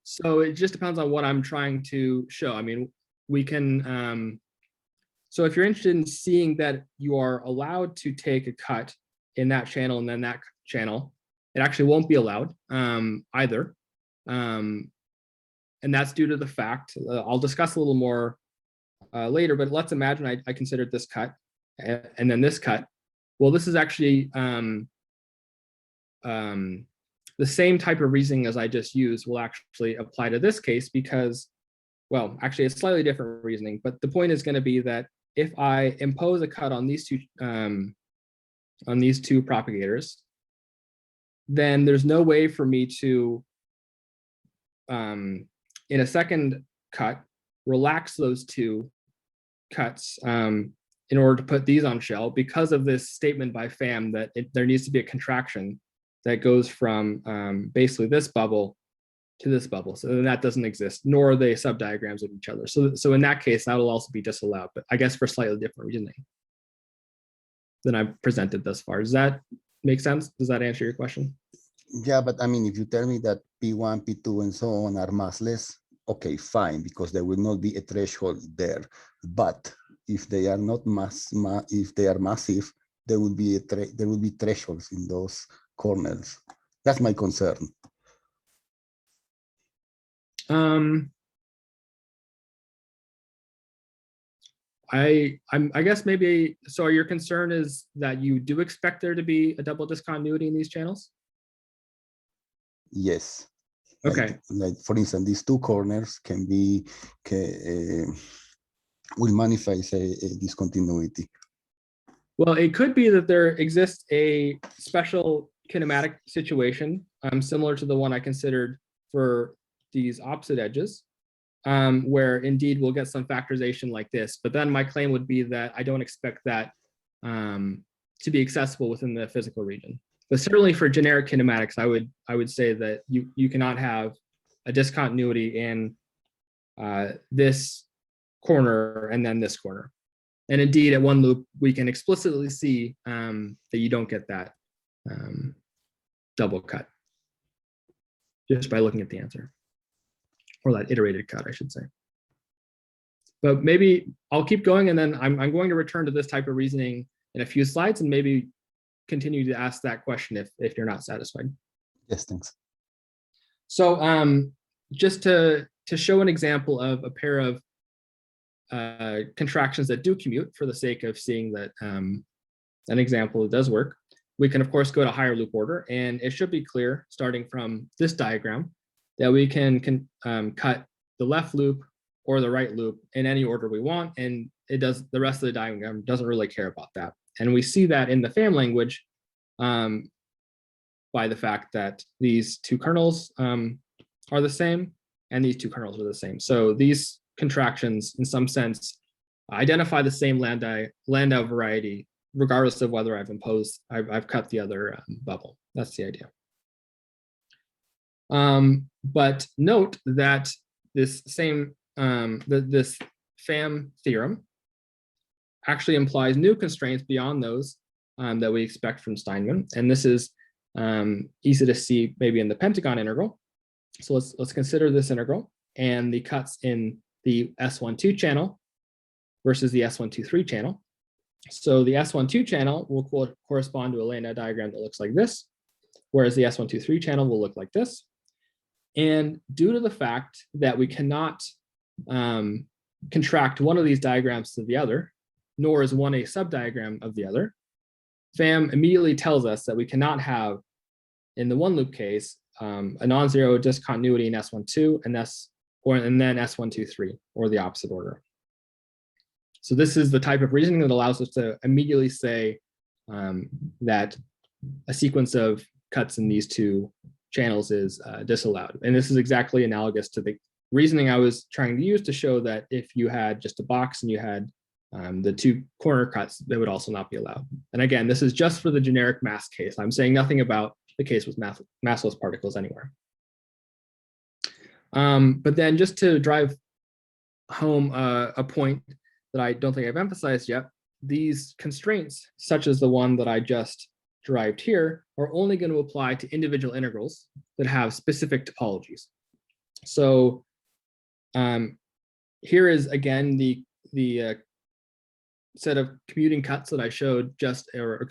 So it just depends on what I'm trying to show. I mean, we can, so if you're interested in seeing that you are allowed to take a cut in that channel and then that channel, it actually won't be allowed either. And that's due to the fact, I'll discuss a little more later, but let's imagine I considered this cut and then this cut. Well, this is actually the same type of reasoning as I just used will actually apply to this case because, well, actually it's slightly different reasoning, but the point is going to be that if I impose a cut on these two propagators, then there's no way for me to, in a second cut, relax those two cuts in order to put these on shell because of this statement by FAM that there needs to be a contraction that goes from basically this bubble to this bubble. So then that doesn't exist, nor are they subdiagrams of each other. So in that case, that will also be disallowed, but I guess for slightly different reasoning than I've presented thus far. Does that make sense? Does that answer your question? Yeah, but I mean, if you tell me that P1, P2, and so on are massless, okay, fine, because there will not be a threshold there. But if they are not if they are massive, there will be thresholds in those kernels. That's my concern. I guess maybe, so your concern is that you do expect there to be a double discontinuity in these channels? Yes. Okay. Like for instance, these two corners will manifest a discontinuity. Well, it could be that there exists a special kinematic situation similar to the one I considered for these opposite edges, where indeed we'll get some factorization like this. But then my claim would be that I don't expect that to be accessible within the physical region. But certainly for generic kinematics, I would say that you cannot have a discontinuity in this corner and then this corner. And indeed, at one loop, we can explicitly see that you don't get that double cut just by looking at the answer, or that iterated cut, I should say. But maybe I'll keep going, and then I'm going to return to this type of reasoning in a few slides and maybe continue to ask that question if you're not satisfied. Yes, thanks. So just to show an example of a pair of contractions that do commute for the sake of seeing that an example does work, we can of course go to higher loop order, and it should be clear starting from this diagram that we can cut the left loop or the right loop in any order we want, and it does, the rest of the diagram doesn't really care about that. And we see that in the FAM language by the fact that these two kernels are the same and these two kernels are the same. So these contractions in some sense identify the same Landau variety regardless of whether I've cut the other bubble. That's the idea. But note that this same this FAM theorem actually implies new constraints beyond those that we expect from Steinmann, and this is easy to see maybe in the pentagon integral. So let's consider this integral and the cuts in the S12 channel versus the S123 channel. So the S12 channel will correspond to a Landau diagram that looks like this, whereas the S123 channel will look like this. And due to the fact that we cannot contract one of these diagrams to the other, nor is one a subdiagram of the other, FAM immediately tells us that we cannot have, in the one loop case, a non-zero discontinuity in S12 and then S123, or the opposite order. So this is the type of reasoning that allows us to immediately say that a sequence of cuts in these two channels is disallowed. And this is exactly analogous to the reasoning I was trying to use to show that if you had just a box and you had the two corner cuts, they would also not be allowed. And again, this is just for the generic mass case. I'm saying nothing about the case with massless particles anywhere. But then just to drive home a point that I don't think I've emphasized yet, these constraints, such as the one that I just derived here, are only going to apply to individual integrals that have specific topologies. So here is again the set of commuting cuts that I showed or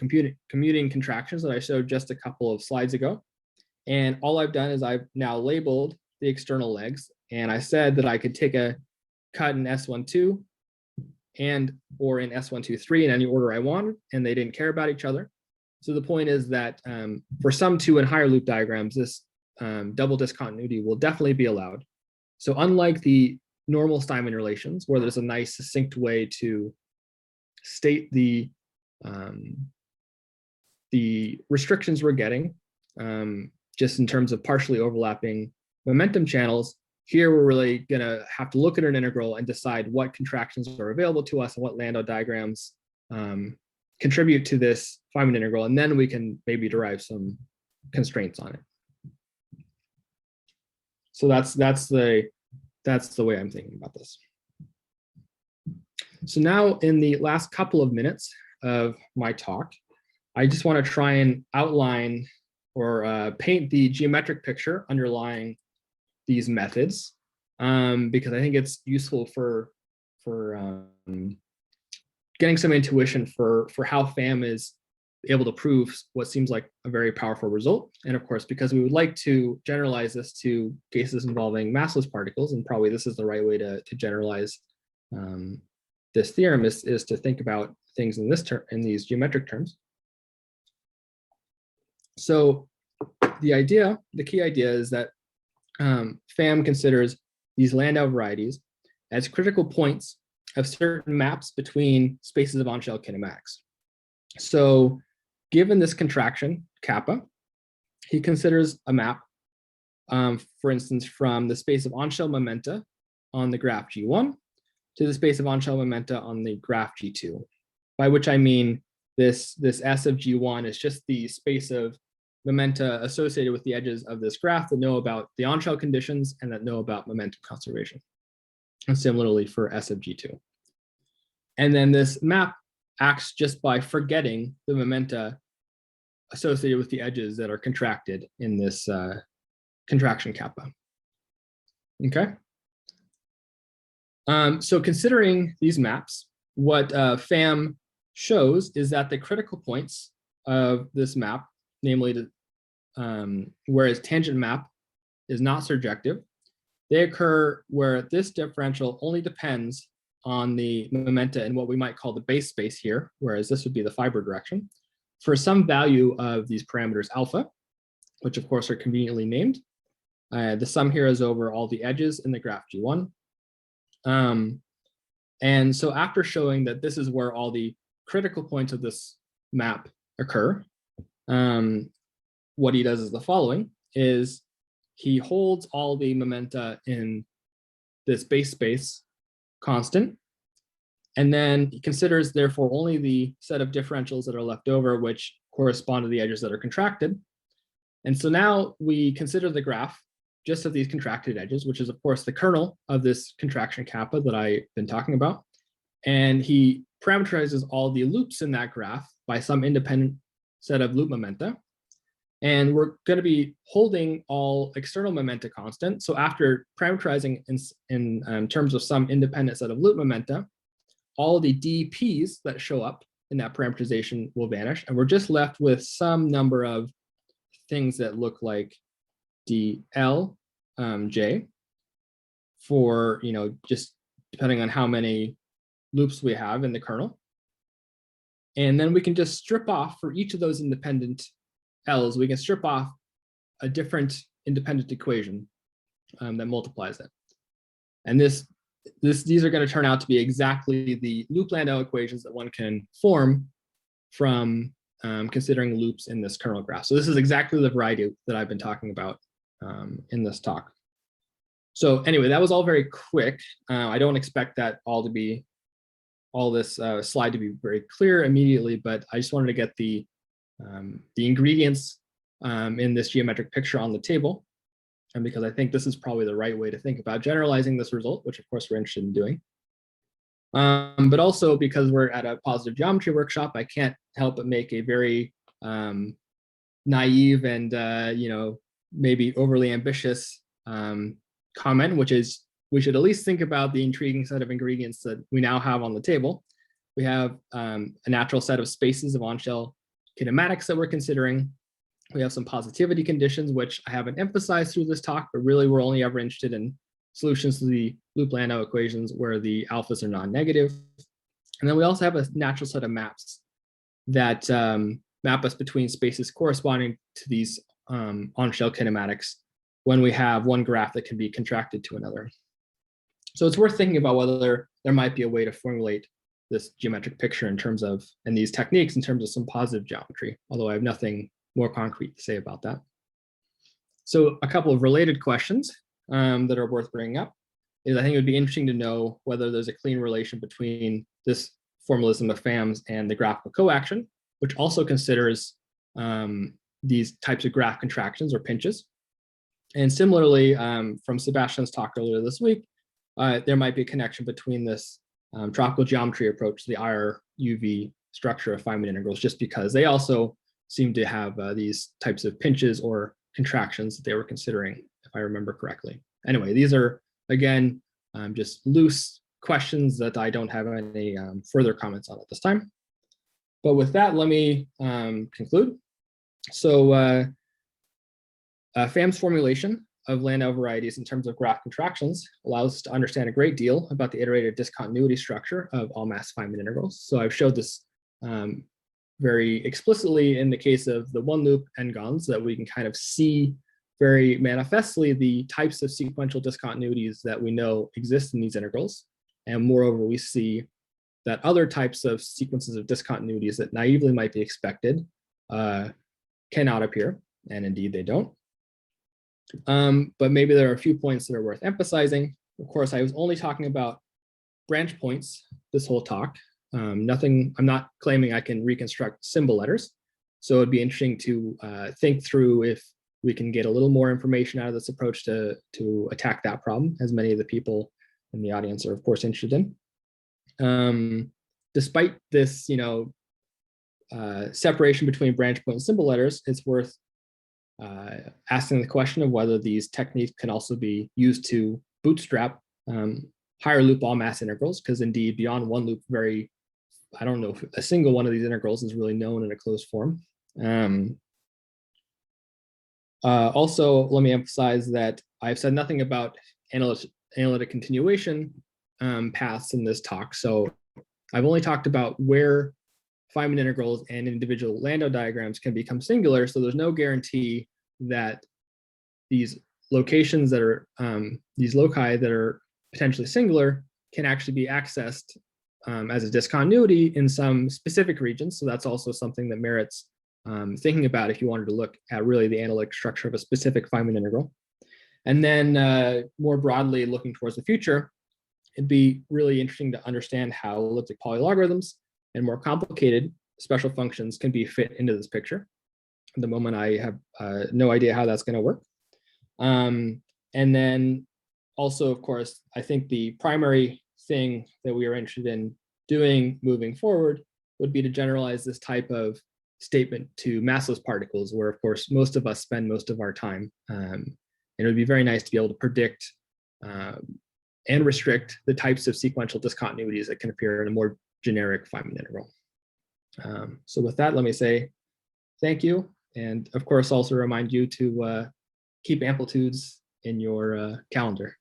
commuting contractions that I showed just a couple of slides ago. And all I've done is I've now labeled the external legs, and I said that I could take a cut in S12 and or in S123 in any order I wanted, and they didn't care about each other. So the point is that for some 2 and higher loop diagrams, this double discontinuity will definitely be allowed. So unlike the normal Steinmann relations, where there's a nice succinct way to state the restrictions we're getting, just in terms of partially overlapping momentum channels, here we're really gonna have to look at an integral and decide what contractions are available to us and what Landau diagrams contribute to this Feynman integral, and then we can maybe derive some constraints on it. So that's the way I'm thinking about this. So now in the last couple of minutes of my talk, I just want to try and outline or paint the geometric picture underlying these methods, because I think it's useful for getting some intuition for how FAM is able to prove what seems like a very powerful result. And of course, because we would like to generalize this to cases involving massless particles, and probably this is the right way to generalize this theorem is to think about things in these geometric terms. So the key idea is that FAM considers these Landau varieties as critical points of certain maps between spaces of on-shell kinematics. So given this contraction, kappa, he considers a map, for instance, from the space of on-shell momenta on the graph G1 to the space of on-shell momenta on the graph G2, by which I mean this S of G1 is just the space of momenta associated with the edges of this graph that know about the on-shell conditions and that know about momentum conservation. And similarly for S of G2. And then this map acts just by forgetting the momenta associated with the edges that are contracted in this contraction kappa. Okay. So considering these maps, what FAM shows is that the critical points of this map, namely whereas tangent map is not surjective, they occur where this differential only depends on the momenta in what we might call the base space here, whereas this would be the fiber direction, for some value of these parameters alpha, which of course are conveniently named. The sum here is over all the edges in the graph G1. And so after showing that this is where all the critical points of this map occur, what he does is the following, is he holds all the momenta in this base space constant, and then he considers therefore only the set of differentials that are left over, which correspond to the edges that are contracted. And so now we consider the graph just of these contracted edges, which is of course the kernel of this contraction kappa that I've been talking about. And he parameterizes all the loops in that graph by some independent set of loop momenta. And we're going to be holding all external momenta constant. So after parameterizing in terms of some independent set of loop momenta, all the dPs that show up in that parameterization will vanish. And we're just left with some number of things that look like dLj for, just depending on how many loops we have in the kernel. And then we can just strip off for each of those independent L's, we can strip off a different independent equation that multiplies it. And these are going to turn out to be exactly the loop Landau equations that one can form from considering loops in this kernel graph. So this is exactly the variety that I've been talking about in this talk. So anyway, that was all very quick. I don't expect that all this slide to be very clear immediately, but I just wanted to get the ingredients in this geometric picture on the table, and because I think this is probably the right way to think about generalizing this result, which of course we're interested in doing. But also because we're at a positive geometry workshop, I can't help but make a very naive and maybe overly ambitious comment, which is we should at least think about the intriguing set of ingredients that we now have on the table. We have a natural set of spaces of on-shell kinematics that we're considering. We have some positivity conditions, which I haven't emphasized through this talk, but really we're only ever interested in solutions to the loop Landau equations where the alphas are non-negative. And then we also have a natural set of maps that map us between spaces corresponding to these on-shell kinematics when we have one graph that can be contracted to another. So it's worth thinking about whether there might be a way to formulate this geometric picture in terms of, and these techniques in terms of some positive geometry, although I have nothing more concrete to say about that. So a couple of related questions that are worth bringing up is I think it would be interesting to know whether there's a clean relation between this formalism of FAMs and the graphical coaction, which also considers these types of graph contractions or pinches. And similarly, from Sebastian's talk earlier this week, there might be a connection between this tropical geometry approach to the IR-UV structure of Feynman integrals, just because they also seem to have these types of pinches or contractions that they were considering, if I remember correctly. Anyway, these are, again, just loose questions that I don't have any further comments on at this time. But with that, let me conclude. So FAM's formulation of Landau varieties in terms of graph contractions allows us to understand a great deal about the iterated discontinuity structure of all mass Feynman integrals. So I've showed this very explicitly in the case of the one loop n-gons, that we can kind of see very manifestly the types of sequential discontinuities that we know exist in these integrals. And moreover, we see that other types of sequences of discontinuities that naively might be expected cannot appear, and indeed they don't. But maybe there are a few points that are worth emphasizing. Of course, I was only talking about branch points this whole talk. I'm not claiming I can reconstruct symbol letters. So it'd be interesting to think through if we can get a little more information out of this approach to attack that problem, as many of the people in the audience are, of course, interested in. Despite this, separation between branch point and symbol letters, it's worth asking the question of whether these techniques can also be used to bootstrap higher loop all mass integrals, because indeed beyond one loop, I don't know if a single one of these integrals is really known in a closed form. Also, let me emphasize that I've said nothing about analytic continuation paths in this talk. So I've only talked about where Feynman integrals and individual Landau diagrams can become singular. So there's no guarantee that these locations that are, these loci that are potentially singular can actually be accessed as a discontinuity in some specific regions. So that's also something that merits thinking about if you wanted to look at really the analytic structure of a specific Feynman integral. And then more broadly, looking towards the future, it'd be really interesting to understand how elliptic polylogarithms and more complicated special functions can be fit into this picture. At the moment, I have no idea how that's going to work. And then also, of course, I think the primary thing that we are interested in doing moving forward would be to generalize this type of statement to massless particles, where, of course, most of us spend most of our time. And it would be very nice to be able to predict and restrict the types of sequential discontinuities that can appear in a more generic Feynman integral. So with that, let me say thank you. And of course, also remind you to keep amplitudes in your calendar.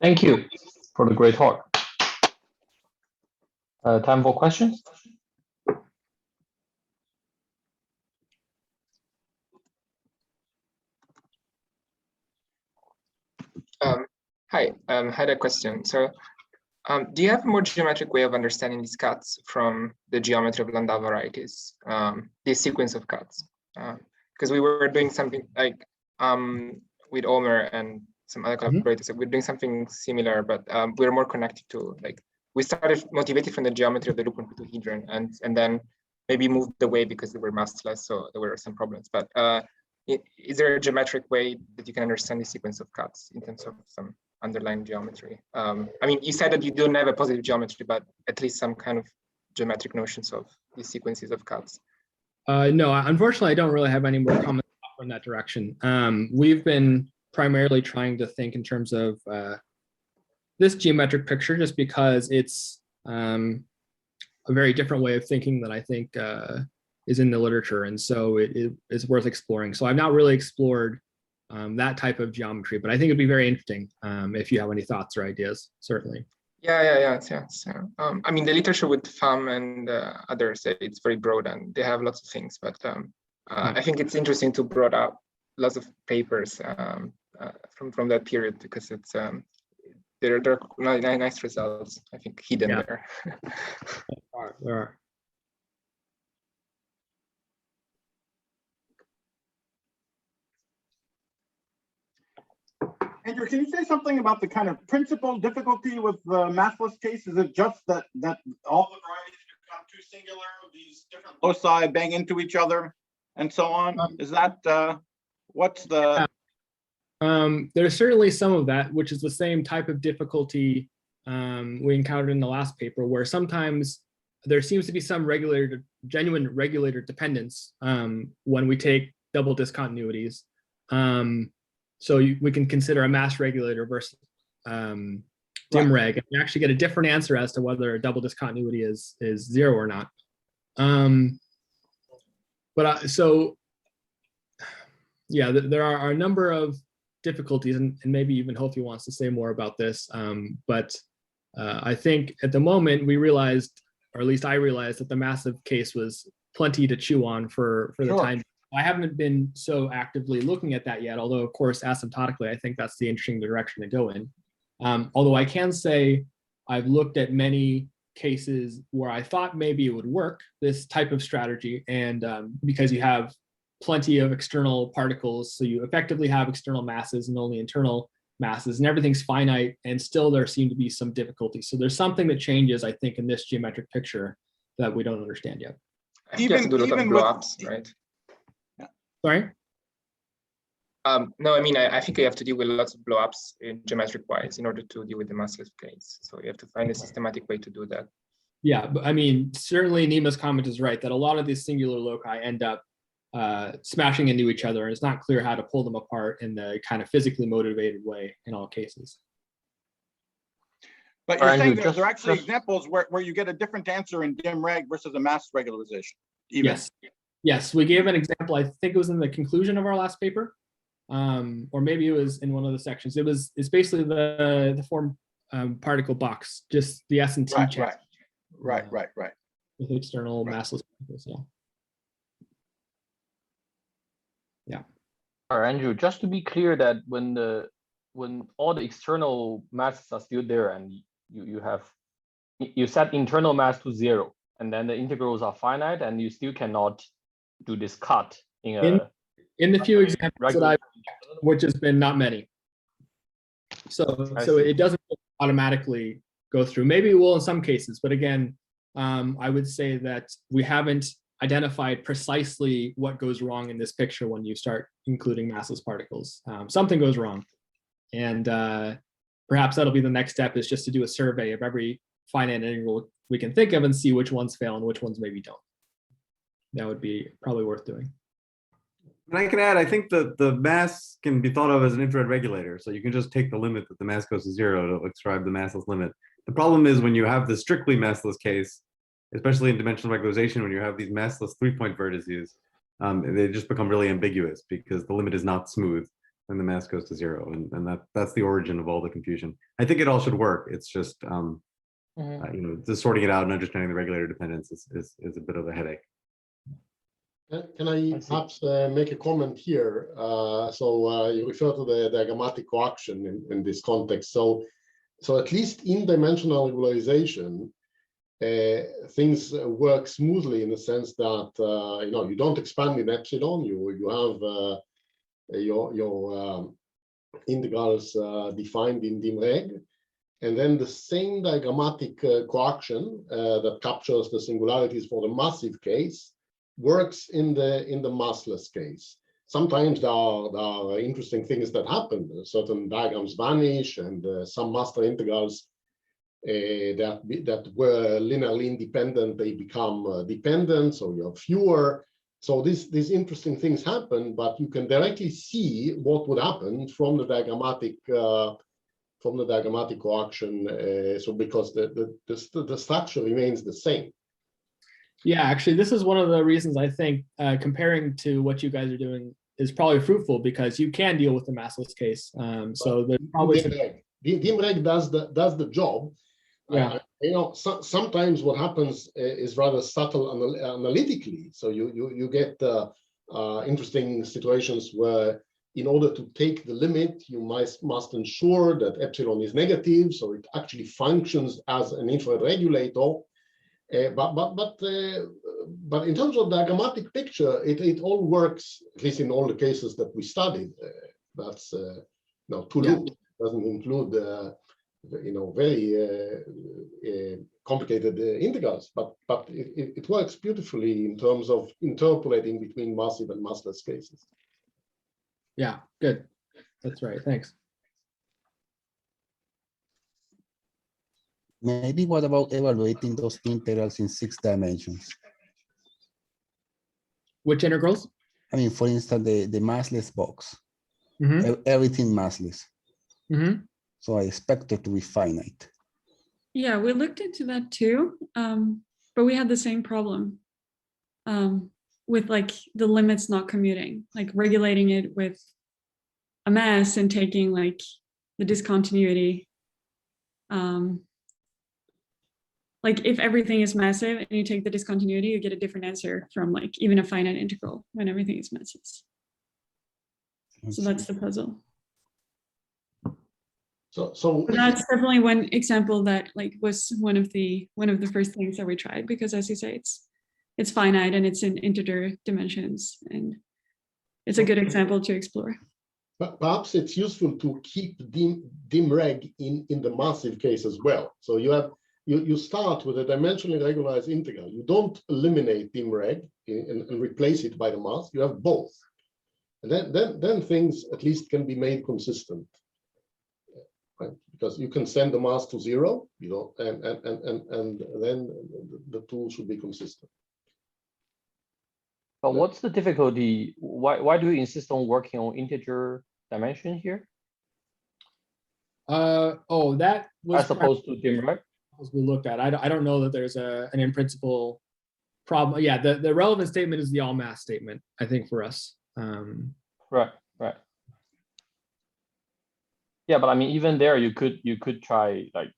Thank you for the great talk. Time for questions. Hi, had a question. So do you have a more geometric way of understanding these cuts from the geometry of Landau varieties, this sequence of cuts? Because we were doing something like with Omer and some other collaborators, we're doing something similar, but we're more connected to, like, we started motivated from the geometry of the loop pentahedron, and then maybe moved away because they were massless, so there were some problems. But is there a geometric way that you can understand the sequence of cuts in terms of some underlying geometry? I mean, you said that you don't have a positive geometry, but at least some kind of geometric notions of these sequences of cuts. No, unfortunately, I don't really have any more comments in that direction. We've been primarily trying to think in terms of this geometric picture, just because it's a very different way of thinking that I think is in the literature, and so it is worth exploring. So I've not really explored that type of geometry. But I think it'd be very interesting if you have any thoughts or ideas, certainly. Yeah. I mean, the literature with FAM and others, it's very broad and they have lots of things, but I think it's interesting to broad out lots of papers from that period, because it's there are nice results, I think, hidden there. There are. Andrew, can you say something about the kind of principal difficulty with the massless case? Is it just that all the varieties become too singular, these different loci bang into each other, and so on? Is that what's the? There's certainly some of that, which is the same type of difficulty we encountered in the last paper, where sometimes there seems to be some genuine regulator dependence when we take double discontinuities. So we can consider a mass regulator versus dim reg, and you actually get a different answer as to whether a double discontinuity is 0 or not. So yeah, there are a number of difficulties, and maybe even Hofi wants to say more about this. But I think at the moment we realized, or at least I realized, that the massive case was plenty to chew on for the time. I haven't been so actively looking at that yet, although of course asymptotically I think that's the interesting direction to go in. Although I can say I've looked at many cases where I thought maybe it would work, this type of strategy, and because you have plenty of external particles, so you effectively have external masses and only internal masses, and everything's finite, and still there seem to be some difficulties. So there's something that changes, I think, in this geometric picture that we don't understand yet. I think you have to do a lot of blow-ups, right? Sorry? No, I mean, I think you have to deal with lots of blow-ups in geometric-wise in order to deal with the massless case. So you have to find a systematic way to do that. Yeah, but I mean, certainly Nima's comment is right, that a lot of these singular loci end up smashing into each other, and it's not clear how to pull them apart in the kind of physically motivated way in all cases. But you're saying there are actually examples where you get a different answer in dim reg versus a mass regularization. Yes, we gave an example. I think it was in the conclusion of our last paper, or maybe it was in one of the sections. It's basically the form particle box, just the S and T check. Right. With external massless particles, yeah. All right, Andrew, just to be clear that when all the external masses are still there and you set internal mass to 0, and then the integrals are finite, and you still cannot do this cut in the few examples that I've, which has been not many. So it doesn't automatically go through. Maybe it will in some cases, but again, I would say that we haven't identified precisely what goes wrong in this picture when you start including massless particles. Something goes wrong, and perhaps that'll be the next step, is just to do a survey of every finite integral we can think of and see which ones fail and which ones maybe don't. That would be probably worth doing. And I can add, I think that the mass can be thought of as an infrared regulator. So you can just take the limit that the mass goes to 0 to describe the massless limit. The problem is when you have the strictly massless case, especially in dimensional regularization, when you have these massless 3-point vertices, they just become really ambiguous because the limit is not smooth when the mass goes to 0. And that's the origin of all the confusion. I think it all should work. It's just, just sorting it out and understanding the regulator dependence is a bit of a headache. Can I perhaps make a comment here? You refer to the diagrammatic coaction in this context. So at least in dimensional regularization, things work smoothly in the sense that you don't expand in epsilon. You have your integrals defined in dim reg, and then the same diagrammatic coaction that captures the singularities for the massive case works in the massless case. Sometimes there are interesting things that happen. Certain diagrams vanish, and some master integrals that were linearly independent, they become dependent, so you have fewer. So these interesting things happen, but you can directly see what would happen from the diagrammatic coaction. So because the structure remains the same. Yeah, actually, this is one of the reasons I think comparing to what you guys are doing is probably fruitful because you can deal with the massless case. So there's probably some, DIMREG does the job. yeah. You know, sometimes what happens is rather subtle analytically. So you get interesting situations where, in order to take the limit, you must ensure that epsilon is negative, so it actually functions as an infrared regulator. But in terms of the diagrammatic picture, it all works, at least in all the cases that we studied. That's now to loop doesn't include you know, very complicated integrals, but it works beautifully in terms of interpolating between massive and massless cases. Yeah, good. That's right. Thanks. Maybe what about evaluating those integrals in 6 dimensions? Which integrals? I mean, for instance, the massless box, Mm-hmm. everything massless. Mm-hmm. So I expect it to be finite. Yeah, we looked into that too, but we had the same problem with like the limits not commuting, like regulating it with a mass and taking like the discontinuity. Like if everything is massive and you take the discontinuity, you get a different answer from like even a finite integral when everything is massless. So that's the puzzle. So But that's definitely one example that like was one of the first things that we tried, because as you say, it's finite and it's in integer dimensions, and it's a good example to explore. but perhaps it's useful to keep DIMREG in the massive case as well. So you start with a dimensionally regularized integral. You don't eliminate DIMREG and replace it by the mass. You have both, and then things at least can be made consistent. Right? Because you can send the mass to 0, you know, and then the tool should be consistent. But what's the difficulty? Why do you insist on working on integer dimension here, That was as opposed to DIMREG? as we looked at. I don't know that there's an in principle problem. Yeah, the relevant statement is the all mass statement, I think, for us. Right. Yeah, but I mean, even there, you could try like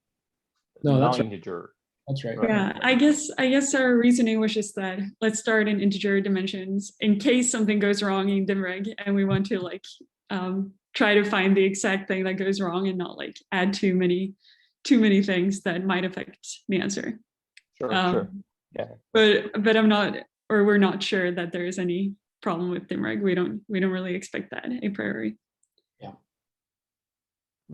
No, that's right. non-integer. That's right. Yeah, I guess our reasoning was just that let's start in integer dimensions in case something goes wrong in DIMREG, and we want to like try to find the exact thing that goes wrong and not like add too many things that might affect the answer. Sure. Yeah. But I'm not, or we're not sure that there is any problem with DIMREG. We don't really expect that a priori.